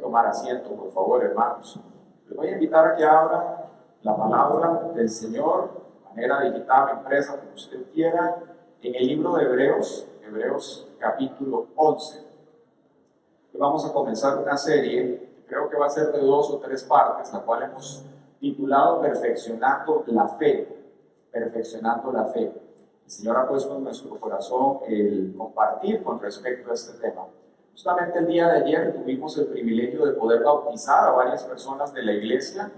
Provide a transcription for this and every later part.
tomar asiento, por favor, hermanos. Les voy a invitar a que abran la palabra del Señor, de manera digital, impresa, como usted quiera, en el libro de Hebreos, Hebreos capítulo 11. Hoy vamos a comenzar una serie, creo que va a ser de 2 o 3 partes, la cual hemos titulado Perfeccionando la Fe. Perfeccionando la Fe. El Señor ha puesto en nuestro corazón el compartir con respecto a este tema. Justamente el día de ayer tuvimos el privilegio de poder bautizar a varias personas de la iglesia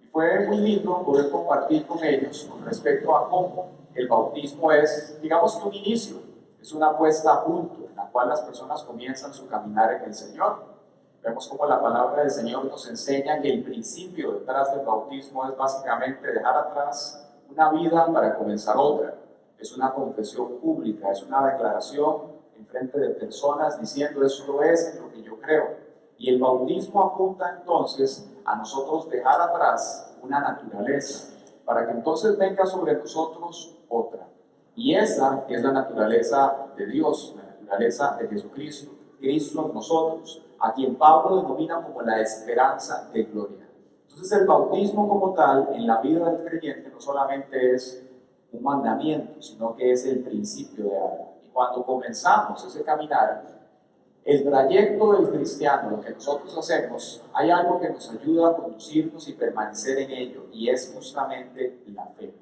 y fue muy lindo poder compartir con ellos con respecto a cómo el bautismo es, digamos que un inicio, es una puesta a punto en la cual las personas comienzan su caminar en el Señor. Vemos cómo la palabra del Señor nos enseña que el principio detrás del bautismo es básicamente dejar atrás una vida para comenzar otra. Es una confesión pública, es una declaración en frente de personas diciendo esto es en lo que yo creo. Y el bautismo apunta entonces a nosotros dejar atrás una naturaleza para que entonces venga sobre nosotros otra. Y esa es la naturaleza de Dios, la naturaleza de Jesucristo, Cristo en nosotros, a quien Pablo denomina como la esperanza de gloria. Entonces el bautismo como tal en la vida del creyente no solamente es un mandamiento, sino que es el principio de algo. Y cuando comenzamos ese caminar, el trayecto del cristiano, lo que nosotros hacemos, hay algo que nos ayuda a conducirnos y permanecer en ello, y es justamente la fe.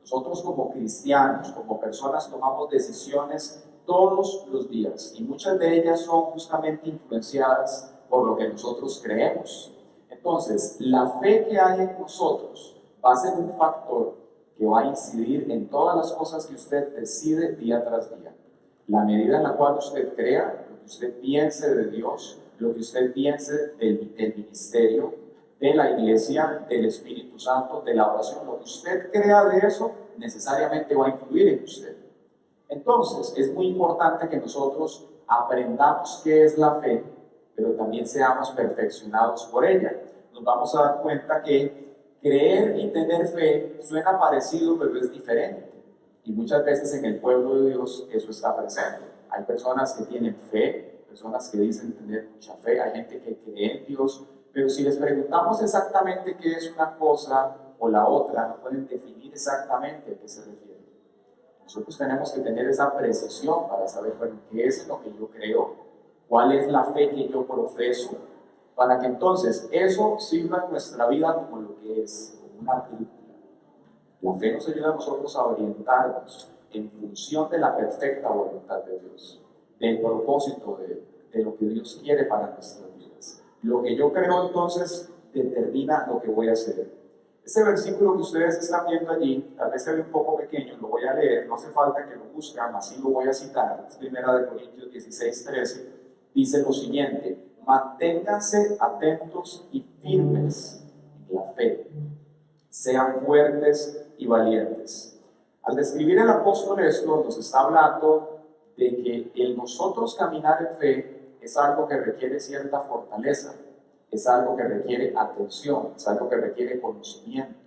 Nosotros como cristianos, como personas, tomamos decisiones todos los días, y muchas de ellas son justamente influenciadas por lo que nosotros creemos. Entonces, la fe que hay en nosotros va a ser un factor que va a incidir en todas las cosas que usted decide día tras día. La medida en la cual usted crea, lo que usted piense de Dios, lo que usted piense del ministerio, de la iglesia, del Espíritu Santo, de la oración, lo que usted crea de eso, necesariamente va a influir en usted. Entonces, es muy importante que nosotros aprendamos qué es la fe, pero también seamos perfeccionados por ella. Nos vamos a dar cuenta que creer y tener fe suena parecido, pero es diferente. Y muchas veces en el pueblo de Dios eso está presente. Hay personas que tienen fe, personas que dicen tener mucha fe, hay gente que cree en Dios, pero si les preguntamos exactamente qué es una cosa o la otra, no pueden definir exactamente a qué se refiere. Nosotros tenemos que tener esa precisión para saber, bueno, qué es lo que yo creo, cuál es la fe que yo profeso, para que entonces eso sirva en nuestra vida como lo que es, como una brújula. La fe nos ayuda a nosotros a orientarnos en función de la perfecta voluntad de Dios, del propósito de lo que Dios quiere para nuestras vidas. Lo que yo creo entonces determina lo que voy a hacer. Ese versículo que ustedes están viendo allí, tal vez se ve un poco pequeño, lo voy a leer, no hace falta que lo busquen, así lo voy a citar, es 1 Corintios 16:13, dice lo siguiente: manténganse atentos y firmes en la fe, sean fuertes y valientes. Al describir el apóstol esto, nos está hablando de que el nosotros caminar en fe es algo que requiere cierta fortaleza, es algo que requiere atención, es algo que requiere conocimiento.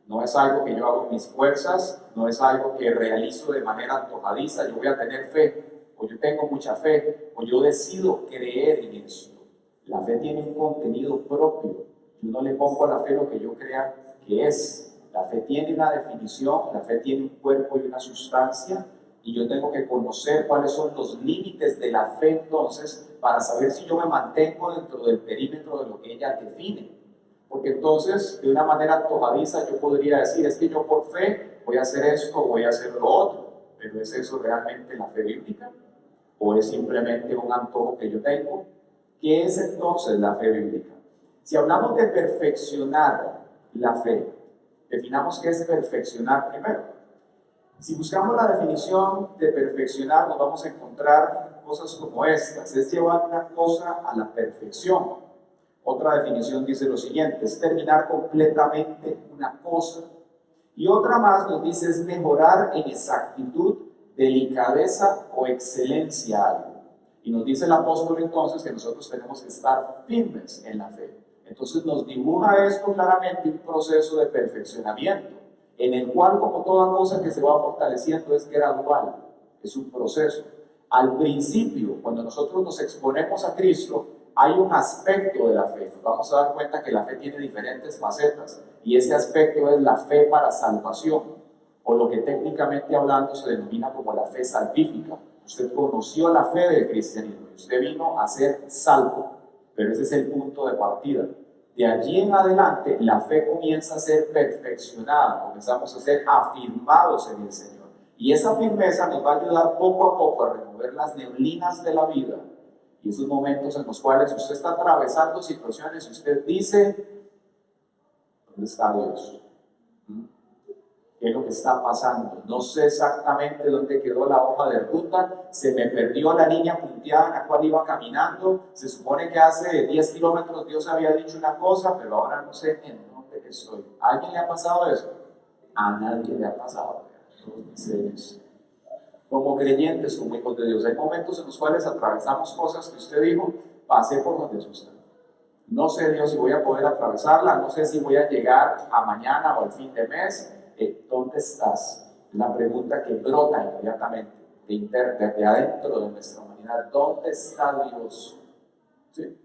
No es algo que yo hago en mis fuerzas, no es algo que realizo de manera antojadiza, yo voy a tener fe, o yo tengo mucha fe, o yo decido creer en esto. La fe tiene un contenido propio. Yo no le pongo a la fe lo que yo crea que es. La fe tiene una definición, la fe tiene un cuerpo y una sustancia, y yo tengo que conocer cuáles son los límites de la fe entonces para saber si yo me mantengo dentro del perímetro de lo que ella define. Porque entonces, de una manera antojadiza, yo podría decir, es que yo por fe voy a hacer esto o voy a hacer lo otro, pero ¿es eso realmente la fe bíblica? ¿O es simplemente un antojo que yo tengo? ¿Qué es entonces la fe bíblica? Si hablamos de perfeccionar la fe, definamos qué es perfeccionar primero. Si buscamos la definición de perfeccionar, nos vamos a encontrar cosas como estas: es llevar una cosa a la perfección. Otra definición dice lo siguiente: es terminar completamente una cosa. Y otra más nos dice es mejorar en exactitud, delicadeza o excelencia algo. Y nos dice el apóstol entonces que nosotros tenemos que estar firmes en la fe. Entonces nos dibuja esto claramente un proceso de perfeccionamiento, en el cual, como toda cosa que se va fortaleciendo, es gradual, es un proceso. Al principio, cuando nosotros nos exponemos a Cristo, hay un aspecto de la fe. Nos vamos a dar cuenta que la fe tiene diferentes facetas y ese aspecto es la fe para salvación, o lo que técnicamente hablando se denomina como la fe salvífica. Usted conoció la fe del cristianismo y usted vino a ser salvo, pero ese es el punto de partida. De allí en adelante, la fe comienza a ser perfeccionada, comenzamos a ser afirmados en el Señor. Y esa firmeza nos va a ayudar poco a poco a remover las neblinas de la vida y esos momentos en los cuales usted está atravesando situaciones y usted dice, ¿dónde está Dios? ¿Qué es lo que está pasando? No sé exactamente dónde quedó la hoja de ruta, se me perdió la línea punteada en la cual iba caminando, se supone que hace 10 kilómetros Dios había dicho una cosa, pero ahora no sé en dónde estoy. ¿A alguien le ha pasado eso? A nadie le ha pasado. Como creyentes, como hijos de Dios, hay momentos en los cuales atravesamos cosas que usted dijo, pasé por donde usted. No sé, Dios, si voy a poder atravesarla, no sé si voy a llegar a mañana o al fin de mes. ¿Dónde estás? La pregunta que brota inmediatamente de adentro de nuestra humanidad. ¿Dónde está Dios? ¿Sí?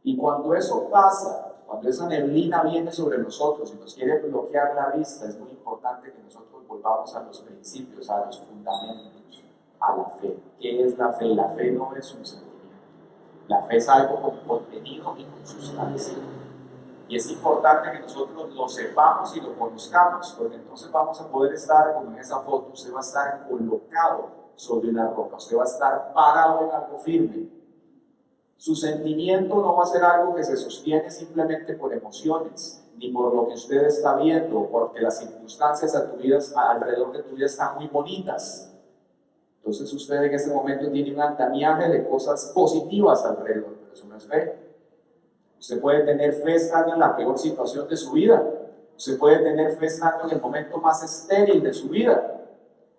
Y cuando eso pasa, cuando esa neblina viene sobre nosotros y nos quiere bloquear la vista, es muy importante que nosotros volvamos a los principios, a los fundamentos, a la fe. ¿Qué es la fe? La fe no es un sentimiento. La fe es algo con contenido y con sustancia. Y es importante que nosotros lo sepamos y lo conozcamos, porque entonces vamos a poder estar, como en esa foto, usted va a estar colocado sobre una roca, usted va a estar parado en algo firme. Su sentimiento no va a ser algo que se sostiene simplemente por emociones, ni por lo que usted está viendo, porque las circunstancias alrededor de tu vida están muy bonitas. Entonces usted en ese momento tiene un andamiaje de cosas positivas alrededor, pero eso no es fe. Usted puede tener fe estando en la peor situación de su vida. Usted puede tener fe estando en el momento más estéril de su vida.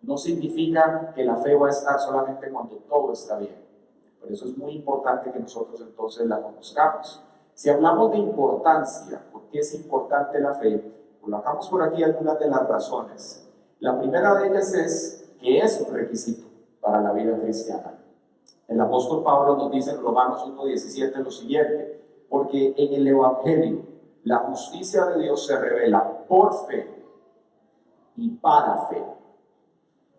No significa que la fe va a estar solamente cuando todo está bien. Por eso es muy importante que nosotros entonces la conozcamos. Si hablamos de importancia, ¿por qué es importante la fe? Colocamos por aquí algunas de las razones. La primera de ellas es que es un requisito para la vida cristiana. El apóstol Pablo nos dice en Romanos 1:17 lo siguiente: porque en el Evangelio la justicia de Dios se revela por fe y para fe,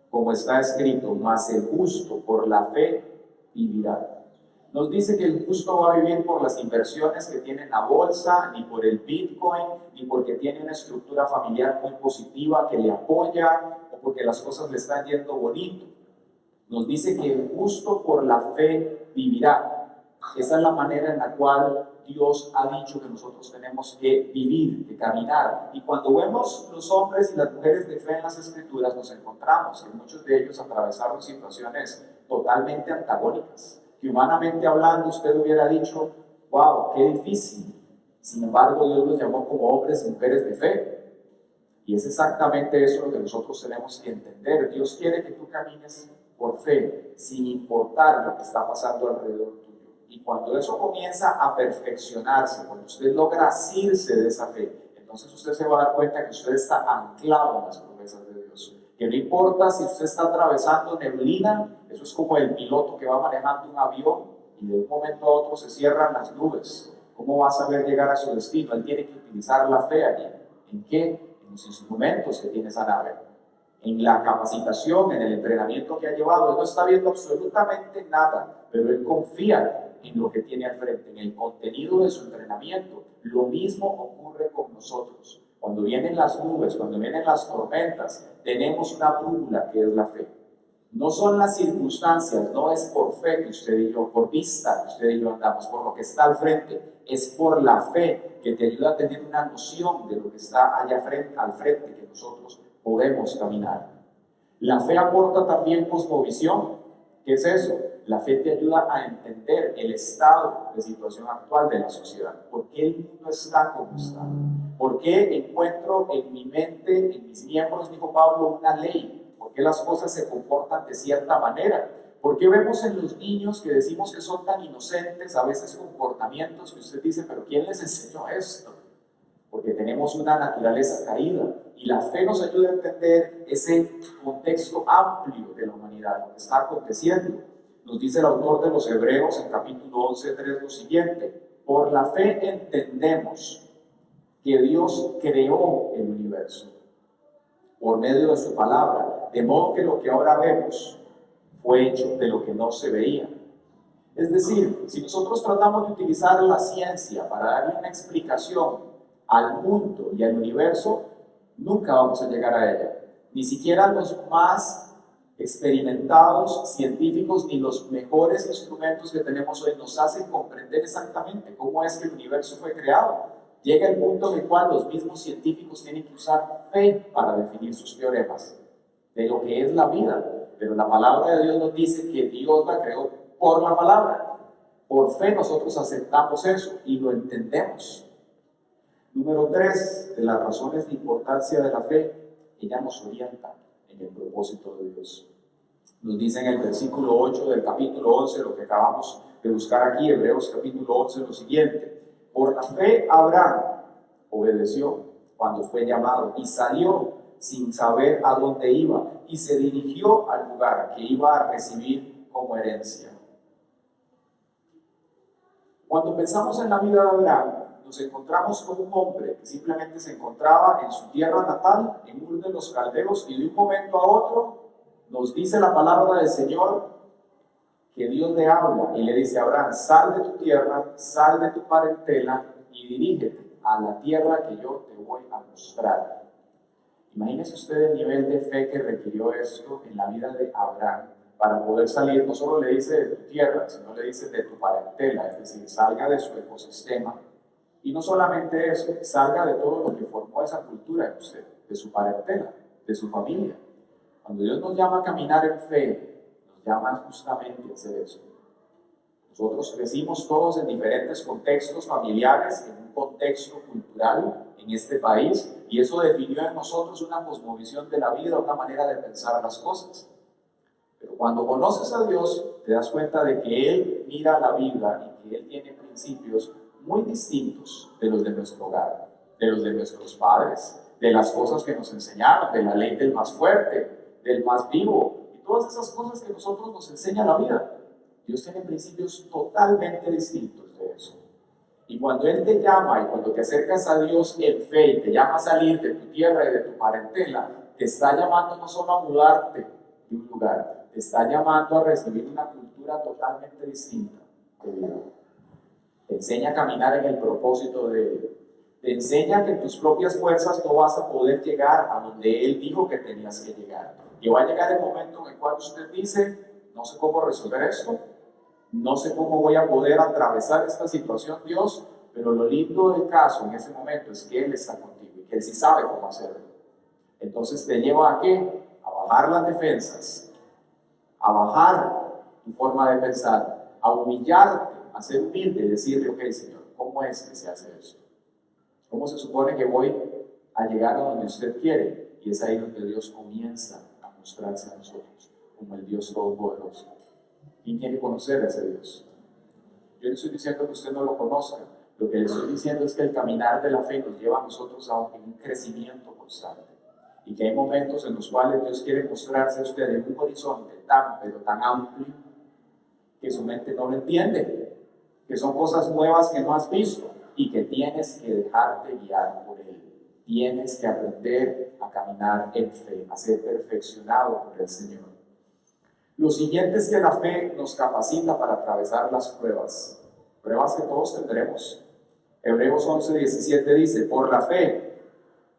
como está escrito, mas el justo por la fe vivirá. Nos dice que el justo va a vivir por las inversiones que tiene en la bolsa, ni por el Bitcoin, ni porque tiene una estructura familiar muy positiva que le apoya, o porque las cosas le están yendo bonito. Nos dice que el justo por la fe vivirá. Esa es la manera en la cual Dios ha dicho que nosotros tenemos que vivir, que caminar. Y cuando vemos los hombres y las mujeres de fe en las Escrituras, nos encontramos que muchos de ellos atravesaron situaciones totalmente antagónicas, que humanamente hablando usted hubiera dicho, wow, qué difícil. Sin embargo, Dios los llamó como hombres y mujeres de fe. Y es exactamente eso lo que nosotros tenemos que entender. Dios quiere que tú camines por fe, sin importar lo que está pasando alrededor tuyo. Y cuando eso comienza a perfeccionarse, cuando usted logra asirse de esa fe, entonces usted se va a dar cuenta que usted está anclado en las promesas de Dios. Que no importa si usted está atravesando neblina, eso es como el piloto que va manejando un avión y de un momento a otro se cierran las nubes. ¿Cómo va a saber llegar a su destino? Él tiene que utilizar la fe allí. ¿En qué? En los instrumentos que tiene esa nave, en la capacitación, en el entrenamiento que ha llevado. Él no está viendo absolutamente nada, pero él confía en lo que tiene al frente, en el contenido de su entrenamiento. Lo mismo ocurre con nosotros. Cuando vienen las nubes, cuando vienen las tormentas, tenemos una brújula que es la fe. No son las circunstancias, no es por fe que usted y yo, por vista que usted y yo andamos, por lo que está al frente, es por la fe que te ayuda a tener una noción de lo que está allá al frente que nosotros podemos caminar. La fe aporta también cosmovisión. ¿Qué es eso? La fe te ayuda a entender el estado de situación actual de la sociedad. ¿Por qué el mundo está como está? ¿Por qué encuentro en mi mente, en mis miembros, dijo Pablo, una ley? ¿Por qué las cosas se comportan de cierta manera? ¿Por qué vemos en los niños que decimos que son tan inocentes a veces comportamientos que usted dice, pero ¿quién les enseñó esto? Porque tenemos una naturaleza caída y la fe nos ayuda a entender ese contexto amplio de la humanidad, lo que está aconteciendo. Nos dice el autor de los Hebreos en capítulo 11:3 lo siguiente: por la fe entendemos que Dios creó el universo por medio de su palabra, de modo que lo que ahora vemos fue hecho de lo que no se veía. Es decir, si nosotros tratamos de utilizar la ciencia para darle una explicación al mundo y al universo, nunca vamos a llegar a ella. Ni siquiera los más experimentados científicos ni los mejores instrumentos que tenemos hoy nos hacen comprender exactamente cómo es que el universo fue creado. Llega el punto en el cual los mismos científicos tienen que usar fe para definir sus teoremas de lo que es la vida. Pero la palabra de Dios nos dice que Dios la creó por la palabra. Por fe nosotros aceptamos eso y lo entendemos. Número 3 de las razones de importancia de la fe: ella nos orienta en el propósito de Dios. Nos dice en el versículo 8 del capítulo 11, lo que acabamos de buscar aquí, Hebreos capítulo 11, lo siguiente: por la fe Abraham obedeció cuando fue llamado y salió sin saber a dónde iba y se dirigió al lugar que iba a recibir como herencia. Cuando pensamos en la vida de Abraham, nos encontramos con un hombre que simplemente se encontraba en su tierra natal, en Ur de los Caldeos, y de un momento a otro nos dice la palabra del Señor que Dios le habla y le dice a Abraham: sal de tu tierra, sal de tu parentela y dirígete a la tierra que yo te voy a mostrar. Imagínese usted el nivel de fe que requirió esto en la vida de Abraham para poder salir. No solo le dice de tu tierra, sino le dice de tu parentela, es decir, salga de su ecosistema. Y no solamente eso, salga de todo lo que formó esa cultura en usted, de su parentela, de su familia. Cuando Dios nos llama a caminar en fe, nos llama justamente a hacer eso. Nosotros crecimos todos en diferentes contextos familiares, en un contexto cultural en este país, y eso definió en nosotros una cosmovisión de la vida, una manera de pensar las cosas. Pero cuando conoces a Dios, te das cuenta de que Él mira la vida y que Él tiene principios muy distintos de los de nuestro hogar, de los de nuestros padres, de las cosas que nos enseñaron, de la ley del más fuerte, del más vivo, y todas esas cosas que nosotros nos enseña la vida. Dios tiene principios totalmente distintos de eso. Y cuando Él te llama y cuando te acercas a Dios en fe y te llama a salir de tu tierra y de tu parentela, te está llamando no solo a mudarte de un lugar, te está llamando a recibir una cultura totalmente distinta de vida. Te enseña a caminar en el propósito de Él. Te enseña que en tus propias fuerzas no vas a poder llegar a donde Él dijo que tenías que llegar. Y va a llegar el momento en el cual usted dice: no sé cómo resolver esto, no sé cómo voy a poder atravesar esta situación, Dios, pero lo lindo del caso en ese momento es que Él está contigo y que Él sí sabe cómo hacerlo. Entonces te lleva ¿a qué? A bajar las defensas, a bajar tu forma de pensar, a humillarte, a ser humilde y decirle: ok, Señor, ¿cómo es que se hace esto? ¿Cómo se supone que voy a llegar a donde usted quiere? Y es ahí donde Dios comienza a mostrarse a nosotros como el Dios Todopoderoso. ¿Quién quiere conocer a ese Dios? Yo no estoy diciendo que usted no lo conozca. Lo que le estoy diciendo es que el caminar de la fe nos lleva a nosotros a un crecimiento constante. Y que hay momentos en los cuales Dios quiere mostrarse a usted en un horizonte pero tan amplio que su mente no lo entiende. Que son cosas nuevas que no has visto y que tienes que dejarte guiar por Él. Tienes que aprender a caminar en fe, a ser perfeccionado por el Señor. Lo siguiente es que la fe nos capacita para atravesar las pruebas que todos tendremos. Hebreos 11:17 dice: por la fe,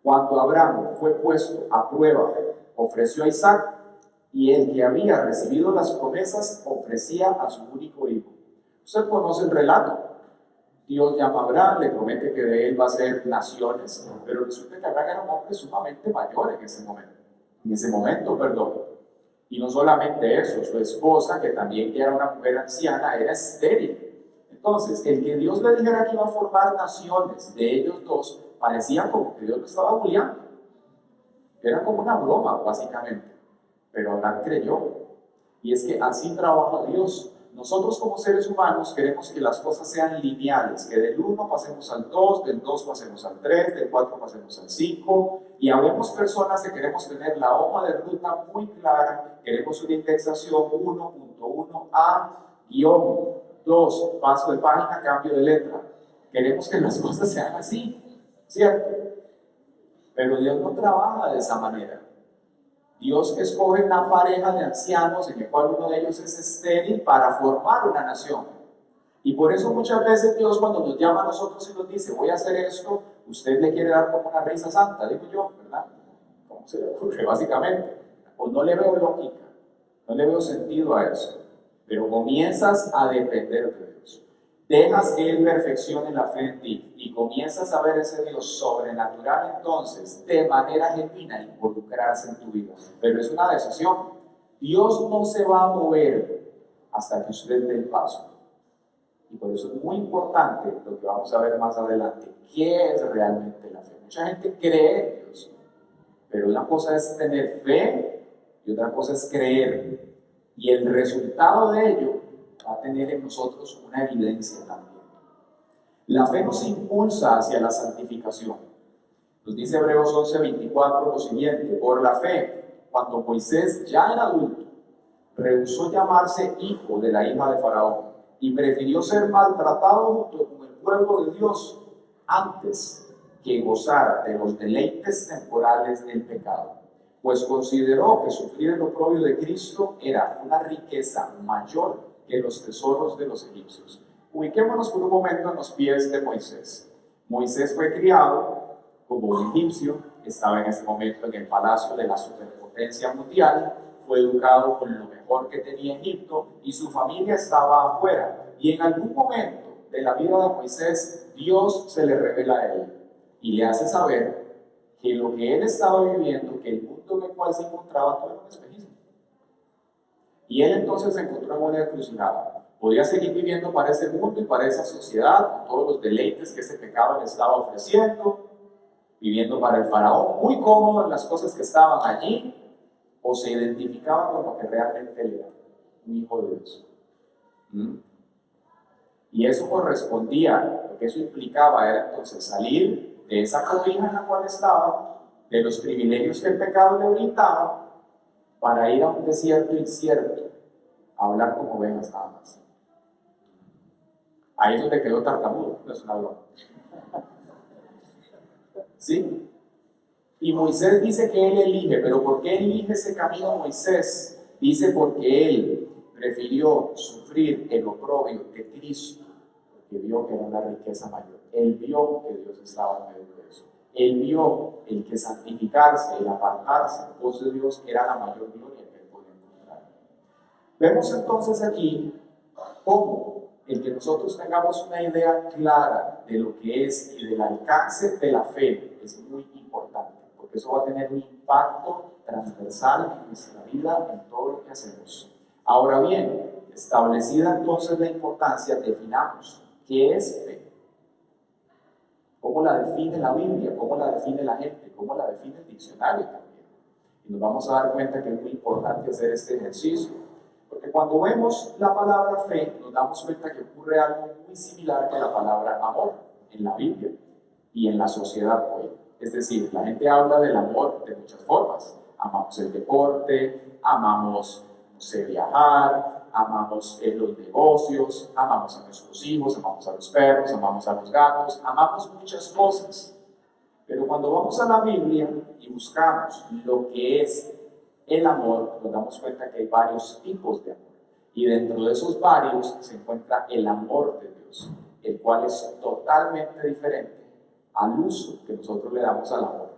cuando Abraham fue puesto a prueba, ofreció a Isaac, y el que había recibido las promesas ofrecía a su único hijo. Usted conoce el relato. Dios llama a Abraham, le promete que de él va a ser naciones, pero resulta que Abraham era un hombre sumamente mayor en ese momento. Y no solamente eso, su esposa, que también era una mujer anciana, era estéril. Entonces, el que Dios le dijera que iba a formar naciones de ellos dos, parecía como que Dios lo estaba burlando. Era como una broma, básicamente. Pero Abraham creyó. Y es que así trabaja Dios. Nosotros como seres humanos queremos que las cosas sean lineales, que del 1 pasemos al 2, del 2 pasemos al 3, del 4 pasemos al 5, Y habemos personas que queremos tener la hoja de ruta muy clara, queremos una indexación 1.1a-2, paso de página, cambio de letra. Queremos que las cosas sean así, ¿cierto? Pero Dios no trabaja de esa manera. Dios escoge una pareja de ancianos en el cual uno de ellos es estéril para formar una nación. Y por eso muchas veces Dios, cuando nos llama a nosotros y nos dice, voy a hacer esto, usted le quiere dar como una risa santa, digo yo, ¿verdad? ¿Cómo se le ocurre? Básicamente. O no le veo lógica, no le veo sentido a eso. Pero comienzas a depender de Dios. Dejas que Él perfeccione la fe en ti y comienzas a ver ese Dios sobrenatural, entonces, de manera genuina, involucrarse en tu vida. Pero es una decisión. Dios no se va a mover hasta que usted dé el paso. Y por eso es muy importante lo que vamos a ver más adelante. ¿Qué es realmente la fe? Mucha gente cree en Dios, pero una cosa es tener fe y otra cosa es creer. Y el resultado de ello va a tener en nosotros una evidencia también. La fe nos impulsa hacia la santificación. Nos dice Hebreos 11:24 lo siguiente: por la fe, cuando Moisés ya era adulto, rehusó llamarse hijo de la hija de Faraón y prefirió ser maltratado junto con el pueblo de Dios antes que gozar de los deleites temporales del pecado, pues consideró que sufrir el oprobio de Cristo era una riqueza mayor que los tesoros de los egipcios. Ubiquémonos por un momento en los pies de Moisés. Moisés fue criado como un egipcio, estaba en ese momento en el palacio de la superpotencia mundial, fue educado con lo mejor que tenía Egipto y su familia estaba afuera. Y en algún momento de la vida de Moisés, Dios se le revela a él y le hace saber que lo que él estaba viviendo, que el mundo en el cual se encontraba, todo era un espejismo. Y él entonces se encontró en una encrucijada. Podía seguir viviendo para ese mundo y para esa sociedad, con todos los deleites que ese pecado le estaba ofreciendo, viviendo para el faraón, muy cómodo en las cosas que estaban allí, o se identificaba con lo que realmente él era, un hijo de Dios. Y eso correspondía, lo que eso implicaba era entonces salir de esa cobija en la cual estaba, de los privilegios que el pecado le brindaba, para ir a un desierto incierto, a hablar con ovejas nada más. Ahí es donde quedó tartamudo, no es una broma. ¿Sí? Y Moisés dice que él elige, pero ¿por qué elige ese camino Moisés? Dice porque él prefirió sufrir el oprobio de Cristo, porque vio que era una riqueza mayor. Él vio que Dios estaba en medio de eso. Él vio el que santificarse, el apartarse en pos de Dios era la mayor gloria que él podía encontrar. Vemos entonces aquí cómo el que nosotros tengamos una idea clara de lo que es y del alcance de la fe es muy importante, porque eso va a tener un impacto transversal en nuestra vida, en todo lo que hacemos. Ahora bien, establecida entonces la importancia, definamos qué es fe. ¿Cómo la define la Biblia? ¿Cómo la define la gente? ¿Cómo la define el diccionario también? Y nos vamos a dar cuenta que es muy importante hacer este ejercicio, porque cuando vemos la palabra fe, nos damos cuenta que ocurre algo muy similar que la palabra amor en la Biblia y en la sociedad hoy. Es decir, la gente habla del amor de muchas formas. Amamos el deporte, amamos, no sé, viajar, amamos los negocios, amamos a nuestros hijos, amamos a los perros, amamos a los gatos, amamos muchas cosas. Pero cuando vamos a la Biblia y buscamos lo que es el amor, nos damos cuenta que hay varios tipos de amor. Y dentro de esos varios se encuentra el amor de Dios, el cual es totalmente diferente al uso que nosotros le damos al amor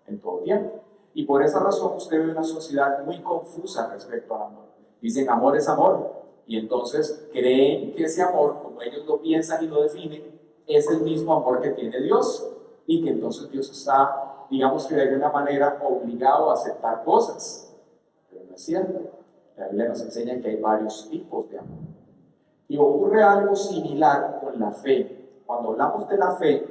en todo tiempo. Y por esa razón usted ve una sociedad muy confusa respecto al amor. Dicen amor es amor, y entonces creen que ese amor, como ellos lo piensan y lo definen, es el mismo amor que tiene Dios, y que entonces Dios está, digamos que de alguna manera, obligado a aceptar cosas. Pero no es cierto. La Biblia nos enseña que hay varios tipos de amor. Y ocurre algo similar con la fe. Cuando hablamos de la fe,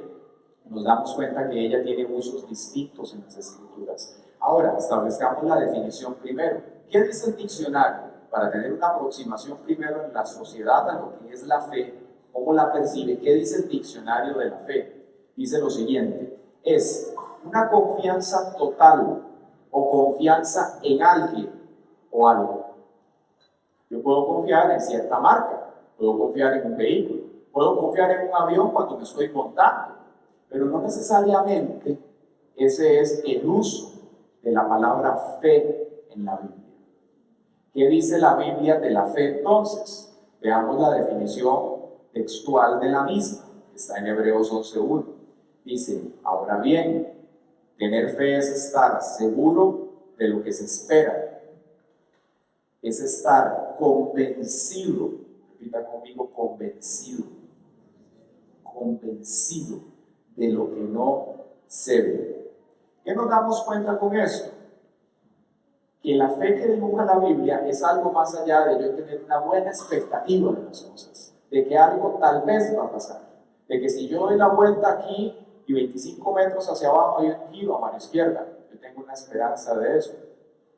nos damos cuenta que ella tiene usos distintos en las Escrituras. Ahora, establezcamos la definición primero. ¿Qué dice el diccionario? Para tener una aproximación primero en la sociedad a lo que es la fe, ¿cómo la percibe? ¿Qué dice el diccionario de la fe? Dice lo siguiente: es una confianza total o confianza en alguien o algo. Yo puedo confiar en cierta marca, puedo confiar en un vehículo, puedo confiar en un avión cuando me estoy montando, pero no necesariamente ese es el uso de la palabra fe en la Biblia. ¿Qué dice la Biblia de la fe entonces? Veamos la definición textual de la misma, que está en Hebreos 11:1. Dice, ahora bien, tener fe es estar seguro de lo que se espera, es estar convencido, repita conmigo, convencido de lo que no se ve. ¿Qué nos damos cuenta con esto? Que la fe que dibuja la Biblia es algo más allá de yo tener una buena expectativa de las cosas, de que algo tal vez va a pasar, de que si yo doy la vuelta aquí y 25 metros hacia abajo hay un giro a mano izquierda, yo tengo una esperanza de eso.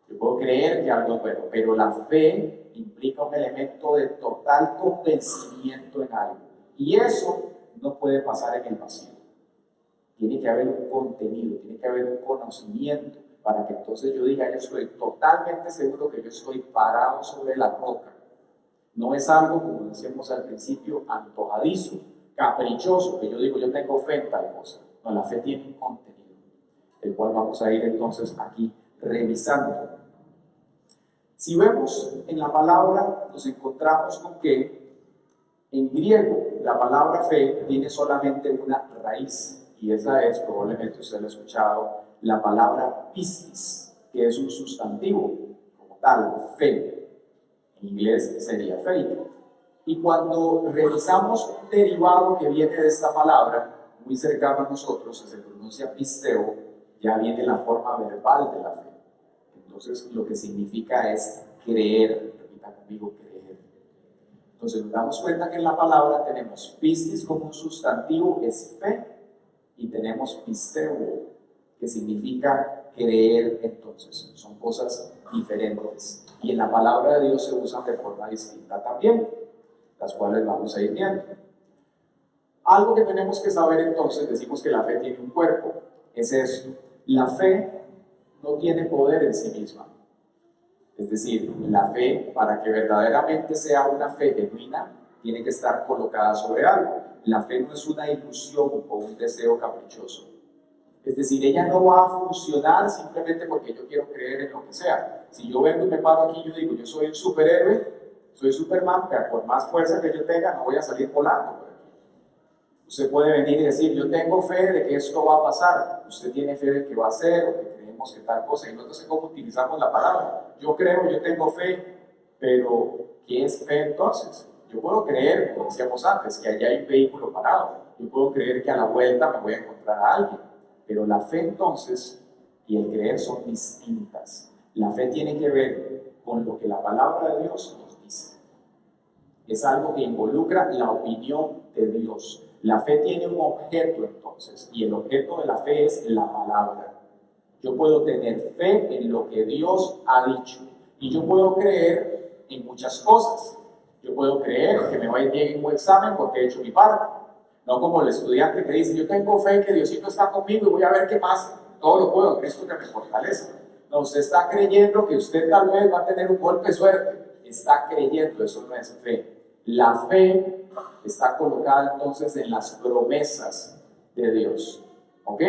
Yo puedo creer que algo es bueno, pero la fe implica un elemento de total convencimiento en algo. Y eso no puede pasar en el vacío. Tiene que haber un contenido, tiene que haber un conocimiento para que entonces yo diga, yo estoy totalmente seguro que yo estoy parado sobre la roca. No es algo, como decíamos al principio, antojadizo, caprichoso, que yo digo, yo tengo fe en tal cosa. No, la fe tiene un contenido, el cual vamos a ir entonces aquí revisando. Si vemos en la palabra, nos encontramos con que en griego la palabra fe tiene solamente una raíz, y esa es, probablemente usted lo ha escuchado, la palabra pistis, que es un sustantivo como tal, fe. En inglés sería faith. Y cuando revisamos un derivado que viene de esta palabra, muy cercano a nosotros, que se pronuncia pisteo, ya viene la forma verbal de la fe. Entonces, lo que significa es creer. Repita conmigo, creer. Entonces, nos damos cuenta que en la palabra tenemos pistis como un sustantivo, es fe, y tenemos pisteo, que significa creer. Entonces, son cosas diferentes. Y en la palabra de Dios se usan de forma distinta también, las cuales vamos a ir viendo. Algo que tenemos que saber entonces, decimos que la fe tiene un cuerpo, es esto. La fe no tiene poder en sí misma. Es decir, la fe, para que verdaderamente sea una fe genuina, tiene que estar colocada sobre algo. La fe no es una ilusión o un deseo caprichoso. Es decir, ella no va a funcionar simplemente porque yo quiero creer en lo que sea. Si yo vengo y me paro aquí y yo digo, yo soy un superhéroe, soy Superman, pero por más fuerza que yo tenga, no voy a salir volando por aquí. Usted puede venir y decir, yo tengo fe de que esto va a pasar. Usted tiene fe de que va a ser, o que creemos que tal cosa, y no sé cómo utilizamos la palabra. Yo creo, yo tengo fe, pero ¿qué es fe entonces? Yo puedo creer, como decíamos antes, que allá hay un vehículo parado. Yo puedo creer que a la vuelta me voy a encontrar a alguien. Pero la fe entonces y el creer son distintas. La fe tiene que ver con lo que la palabra de Dios nos dice. Es algo que involucra la opinión de Dios. La fe tiene un objeto entonces, y el objeto de la fe es la palabra. Yo puedo tener fe en lo que Dios ha dicho, y yo puedo creer en muchas cosas. Yo puedo creer que me va a ir bien en un examen porque he hecho mi parte. No como el estudiante que dice, yo tengo fe que Diosito está conmigo y voy a ver qué pasa. Todo lo puedo en Cristo que me fortalece. No, usted está creyendo que usted tal vez va a tener un golpe de suerte. Está creyendo, eso no es fe. La fe está colocada entonces en las promesas de Dios. ¿Ok?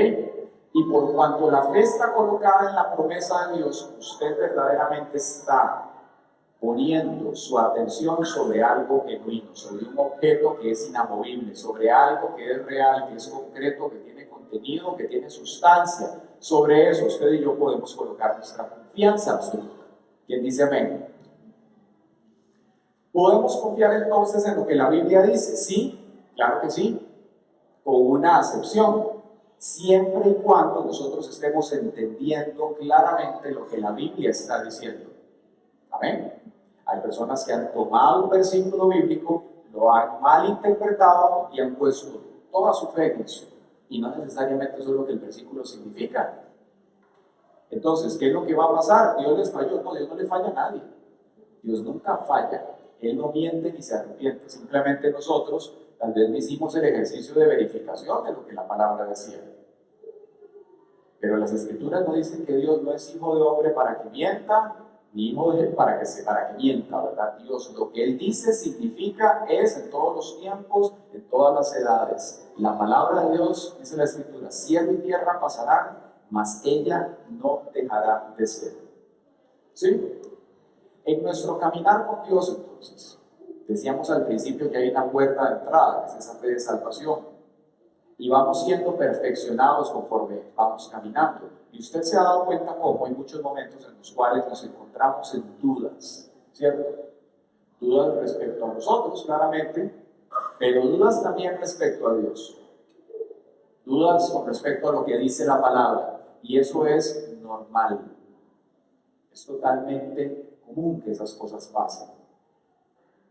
Y por cuanto la fe está colocada en la promesa de Dios, usted verdaderamente está poniendo su atención sobre algo genuino, sobre un objeto que es inamovible, sobre algo que es real, que es concreto, que tiene contenido, que tiene sustancia. Sobre eso usted y yo podemos colocar nuestra confianza absoluta. ¿Quién dice amén? ¿Podemos confiar entonces en lo que la Biblia dice? Sí, claro que sí, con una acepción, siempre y cuando nosotros estemos entendiendo claramente lo que la Biblia está diciendo. Amén. Hay personas que han tomado un versículo bíblico, lo han malinterpretado y han puesto toda su fe en eso. Y no necesariamente eso es lo que el versículo significa. Entonces, ¿qué es lo que va a pasar? ¿Dios les falló? No, Dios no le falla a nadie. Dios nunca falla. Él no miente ni se arrepiente. Simplemente nosotros tal vez no hicimos el ejercicio de verificación de lo que la palabra decía. Pero las Escrituras no dicen que Dios no es hijo de hombre para que mienta, ni hijo de para que mienta, ¿verdad? Dios, lo que Él dice significa es en todos los tiempos, en todas las edades. La palabra de Dios, dice la Escritura, cielo y tierra pasarán, mas ella no dejará de ser. ¿Sí? En nuestro caminar con Dios, entonces, decíamos al principio que hay una puerta de entrada, que es esa fe de salvación, y vamos siendo perfeccionados conforme vamos caminando. Y usted se ha dado cuenta cómo hay muchos momentos en los cuales nos encontramos en dudas, ¿cierto? Dudas respecto a nosotros, claramente, pero dudas también respecto a Dios. Dudas con respecto a lo que dice la palabra, y eso es normal. Es totalmente común que esas cosas pasen.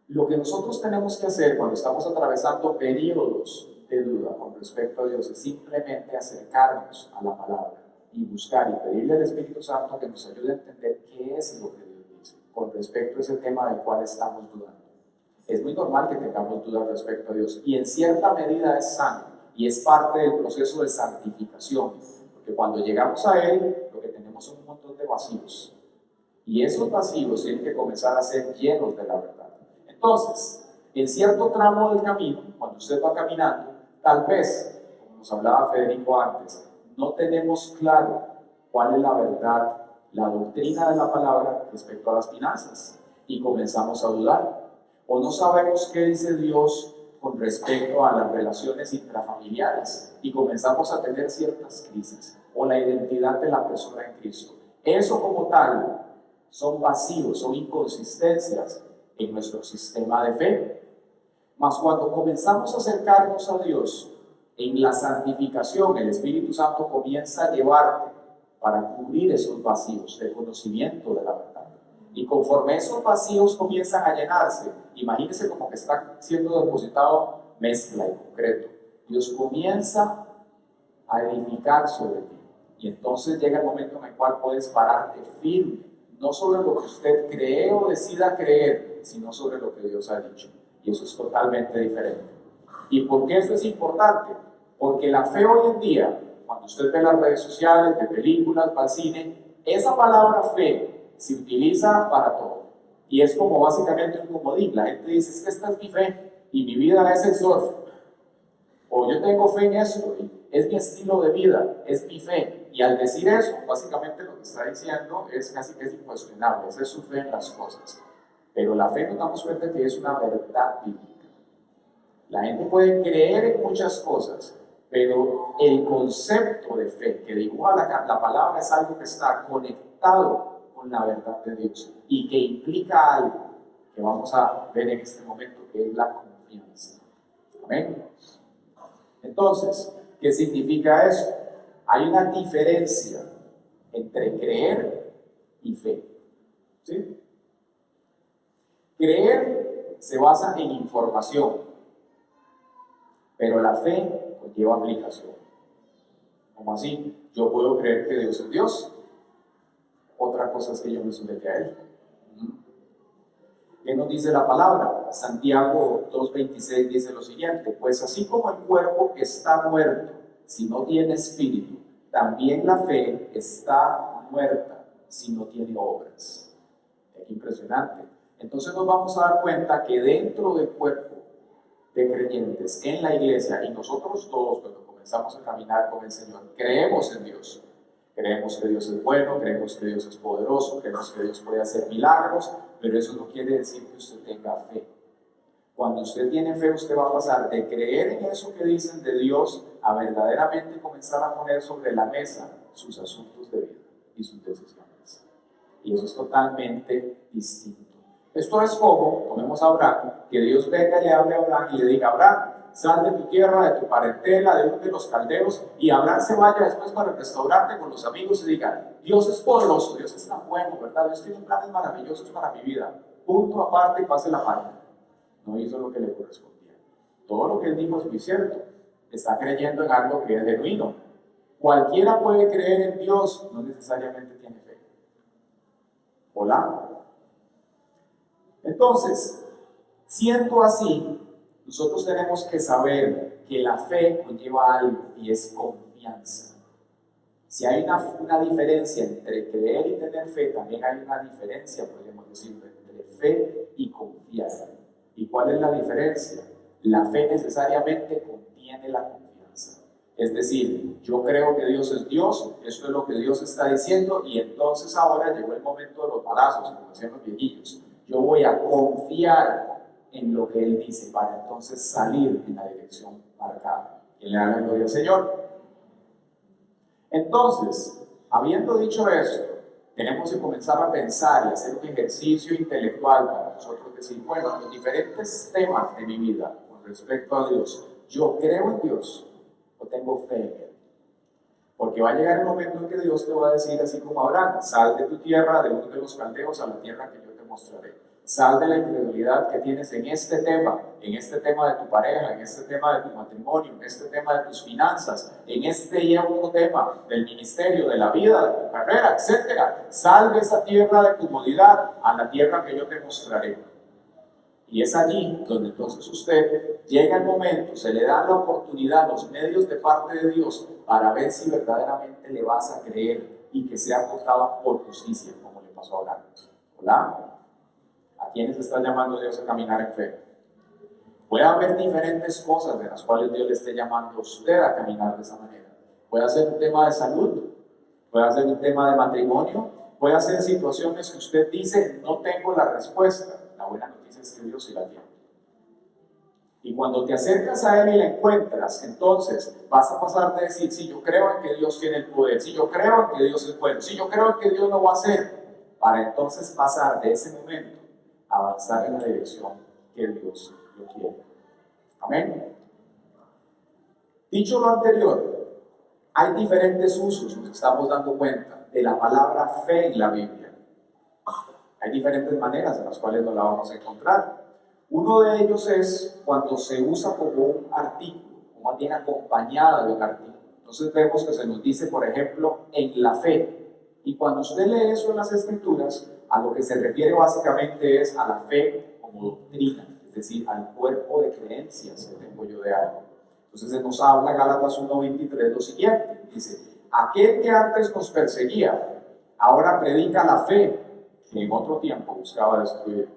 Lo que nosotros tenemos que hacer cuando estamos atravesando periodos de duda con respecto a Dios es simplemente acercarnos a la palabra y buscar y pedirle al Espíritu Santo que nos ayude a entender qué es lo que Dios dice con respecto a ese tema del cual estamos dudando. Es muy normal que tengamos dudas respecto a Dios y en cierta medida es sano y es parte del proceso de santificación, porque cuando llegamos a Él lo que tenemos son un montón de vacíos y esos vacíos tienen que comenzar a ser llenos de la verdad. Entonces, en cierto tramo del camino, cuando usted va caminando, tal vez, como nos hablaba Federico antes, no tenemos claro cuál es la verdad, la doctrina de la palabra respecto a las finanzas y comenzamos a dudar. O no sabemos qué dice Dios con respecto a las relaciones intrafamiliares y comenzamos a tener ciertas crisis o la identidad de la persona en Cristo. Eso como tal son vacíos, son inconsistencias en nuestro sistema de fe. Mas cuando comenzamos a acercarnos a Dios en la santificación, el Espíritu Santo comienza a llevarte para cubrir esos vacíos de conocimiento de la verdad. Y conforme esos vacíos comienzan a llenarse, imagínese como que está siendo depositado mezcla en concreto. Dios comienza a edificar sobre ti. Y entonces llega el momento en el cual puedes pararte firme, no sobre lo que usted cree o decida creer, sino sobre lo que Dios ha dicho. Y eso es totalmente diferente. ¿Y por qué eso es importante? Porque la fe hoy en día, cuando usted ve las redes sociales, ve películas, va al cine, esa palabra fe se utiliza para todo. Y es como básicamente un comodín. La gente dice, es que esta es mi fe y mi vida es el surf. O yo tengo fe en eso, es mi estilo de vida, es mi fe. Y al decir eso, básicamente lo que está diciendo es casi que es incuestionable, esa es su fe en las cosas. Pero la fe nos damos cuenta que es una verdad bíblica. La gente puede creer en muchas cosas, pero el concepto de fe que dibuja la palabra es algo que está conectado con la verdad de Dios y que implica algo que vamos a ver en este momento, que es la confianza. ¿Amén? Entonces, ¿qué significa eso? Hay una diferencia entre creer y fe. ¿Sí? Creer se basa en información, pero la fe conlleva aplicación. ¿Cómo así? Yo puedo creer que Dios es Dios. Otra cosa es que yo me somete a Él. ¿Qué nos dice la palabra? Santiago 2:26 dice lo siguiente: pues así como el cuerpo está muerto si no tiene espíritu, también la fe está muerta si no tiene obras. Es impresionante. Entonces nos vamos a dar cuenta que dentro del cuerpo de creyentes en la iglesia, y nosotros todos cuando comenzamos a caminar con el Señor, creemos en Dios. Creemos que Dios es bueno, creemos que Dios es poderoso, creemos que Dios puede hacer milagros, pero eso no quiere decir que usted tenga fe. Cuando usted tiene fe, usted va a pasar de creer en eso que dicen de Dios a verdaderamente comenzar a poner sobre la mesa sus asuntos de vida y sus decisiones. Y eso es totalmente distinto. Esto es como, tomemos a Abraham, que Dios venga y le hable a Abraham y le diga: Abraham, sal de tu tierra, de tu parentela, de uno de los caldeos, y Abraham se vaya después para el restaurante con los amigos y diga: Dios es poderoso, Dios es tan bueno, ¿verdad? Dios tiene planes maravillosos para mi vida. Punto aparte y pase la página. No hizo lo que le correspondía. Todo lo que él dijo es muy cierto. Está creyendo en algo que es genuino. Cualquiera puede creer en Dios, no necesariamente tiene fe. Hola. Entonces, siendo así, nosotros tenemos que saber que la fe conlleva algo y es confianza. Si hay una diferencia entre creer y tener fe, también hay una diferencia, podríamos decirlo, entre fe y confiar. ¿Y cuál es la diferencia? La fe necesariamente contiene la confianza. Es decir, yo creo que Dios es Dios, esto es lo que Dios está diciendo, y entonces ahora llegó el momento de los balazos, como decían los viejillos. Yo voy a confiar en lo que Él dice para entonces salir en la dirección marcada. Que le haga gloria al Señor. Entonces, habiendo dicho esto, tenemos que comenzar a pensar y hacer un ejercicio intelectual para nosotros decir, bueno, los diferentes temas de mi vida con respecto a Dios, ¿yo creo en Dios o tengo fe en Él? Porque va a llegar el momento en que Dios te va a decir, así como Abraham, sal de tu tierra, de uno de los caldeos, a la tierra que yo te mostraré. Sal de la incredulidad que tienes en este tema de tu pareja, en este tema de tu matrimonio, en este tema de tus finanzas, en este y otro tema del ministerio, de la vida, de tu carrera, etc. Sal de esa tierra de comodidad a la tierra que yo te mostraré. Y es allí donde entonces usted llega el momento, se le da la oportunidad, los medios de parte de Dios para ver si verdaderamente le vas a creer y que sea acotado por justicia, como le pasó a Abraham. ¿Hola? ¿A quiénes está llamando Dios a caminar en fe? Puede haber diferentes cosas de las cuales Dios le esté llamando a usted a caminar de esa manera. Puede ser un tema de salud, puede ser un tema de matrimonio, puede ser situaciones que usted dice, no tengo la respuesta. La buena noticia es que Dios sí la tiene. Y cuando te acercas a Él y la encuentras, entonces vas a pasar de decir, sí, yo creo en que Dios tiene el poder, sí, yo creo en que Dios es bueno, sí, yo creo en que Dios lo va a hacer, para entonces pasar de ese momento a avanzar en la dirección que Dios lo quiere. Amén. Dicho lo anterior, hay diferentes usos, nos estamos dando cuenta, de la palabra fe en la Biblia. Hay diferentes maneras en las cuales nos la vamos a encontrar. Uno de ellos es cuando se usa como un artículo, o más bien acompañada de un artículo. Entonces vemos que se nos dice, por ejemplo, en la fe. Y cuando usted lee eso en las Escrituras, a lo que se refiere básicamente es a la fe como doctrina, es decir, al cuerpo de creencias que tengo yo de algo. Entonces se nos habla Gálatas 1:23 lo siguiente, dice, aquel que antes nos perseguía, ahora predica la fe, que en otro tiempo buscaba destruir.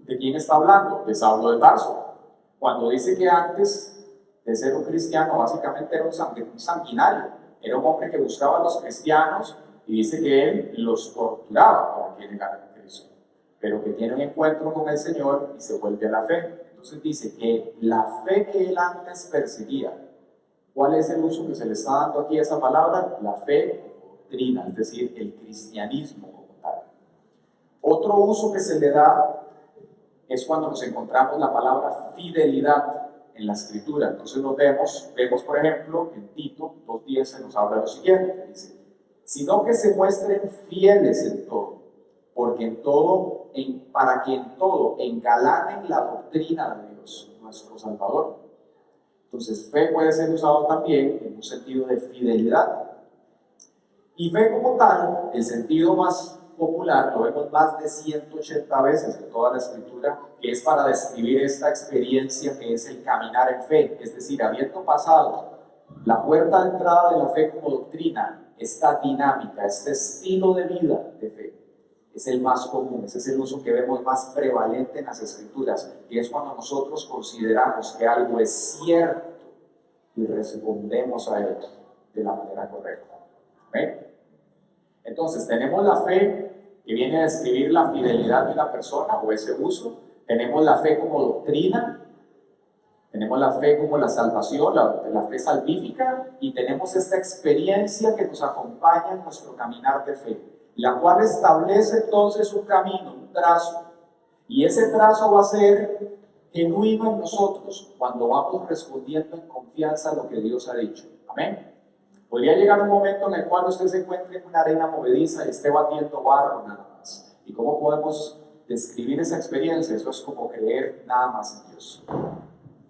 ¿De quién está hablando? De Saulo de Tarso. Cuando dice que antes de ser un cristiano, básicamente era un sanguinario, era un hombre que buscaba a los cristianos y dice que él los torturaba para que llegaran a Cristo, pero que tiene un encuentro con el Señor y se vuelve a la fe. Entonces dice que la fe que él antes perseguía, ¿cuál es el uso que se le está dando aquí a esa palabra? La fe doctrina, es decir, el cristianismo como tal. Otro uso que se le da es cuando nos encontramos la palabra fidelidad en la Escritura. Entonces nos vemos por ejemplo, en Tito 2:10 se nos habla lo siguiente, dice, sino que se muestren fieles en todo, porque para que en todo engalanen la doctrina de Dios, nuestro Salvador. Entonces, fe puede ser usado también en un sentido de fidelidad. Y fe como tal, el sentido más popular, lo vemos más de 180 veces en toda la Escritura, que es para describir esta experiencia que es el caminar en fe, es decir, habiendo pasado la puerta de entrada de la fe como doctrina, esta dinámica, este estilo de vida de fe, es el más común, ese es el uso que vemos más prevalente en las Escrituras, y es cuando nosotros consideramos que algo es cierto y respondemos a él de la manera correcta. ¿Ven? Entonces, tenemos la fe que viene a describir la fidelidad de una persona o ese uso. Tenemos la fe como doctrina. Tenemos la fe como la salvación, la fe salvífica. Y tenemos esta experiencia que nos acompaña en nuestro caminar de fe, la cual establece entonces un camino, un trazo. Y ese trazo va a ser genuino en nosotros cuando vamos respondiendo en confianza a lo que Dios ha dicho. Amén. Podría llegar un momento en el cual usted se encuentre en una arena movediza y esté batiendo barro nada más. ¿Y cómo podemos describir esa experiencia? Eso es como creer nada más en Dios.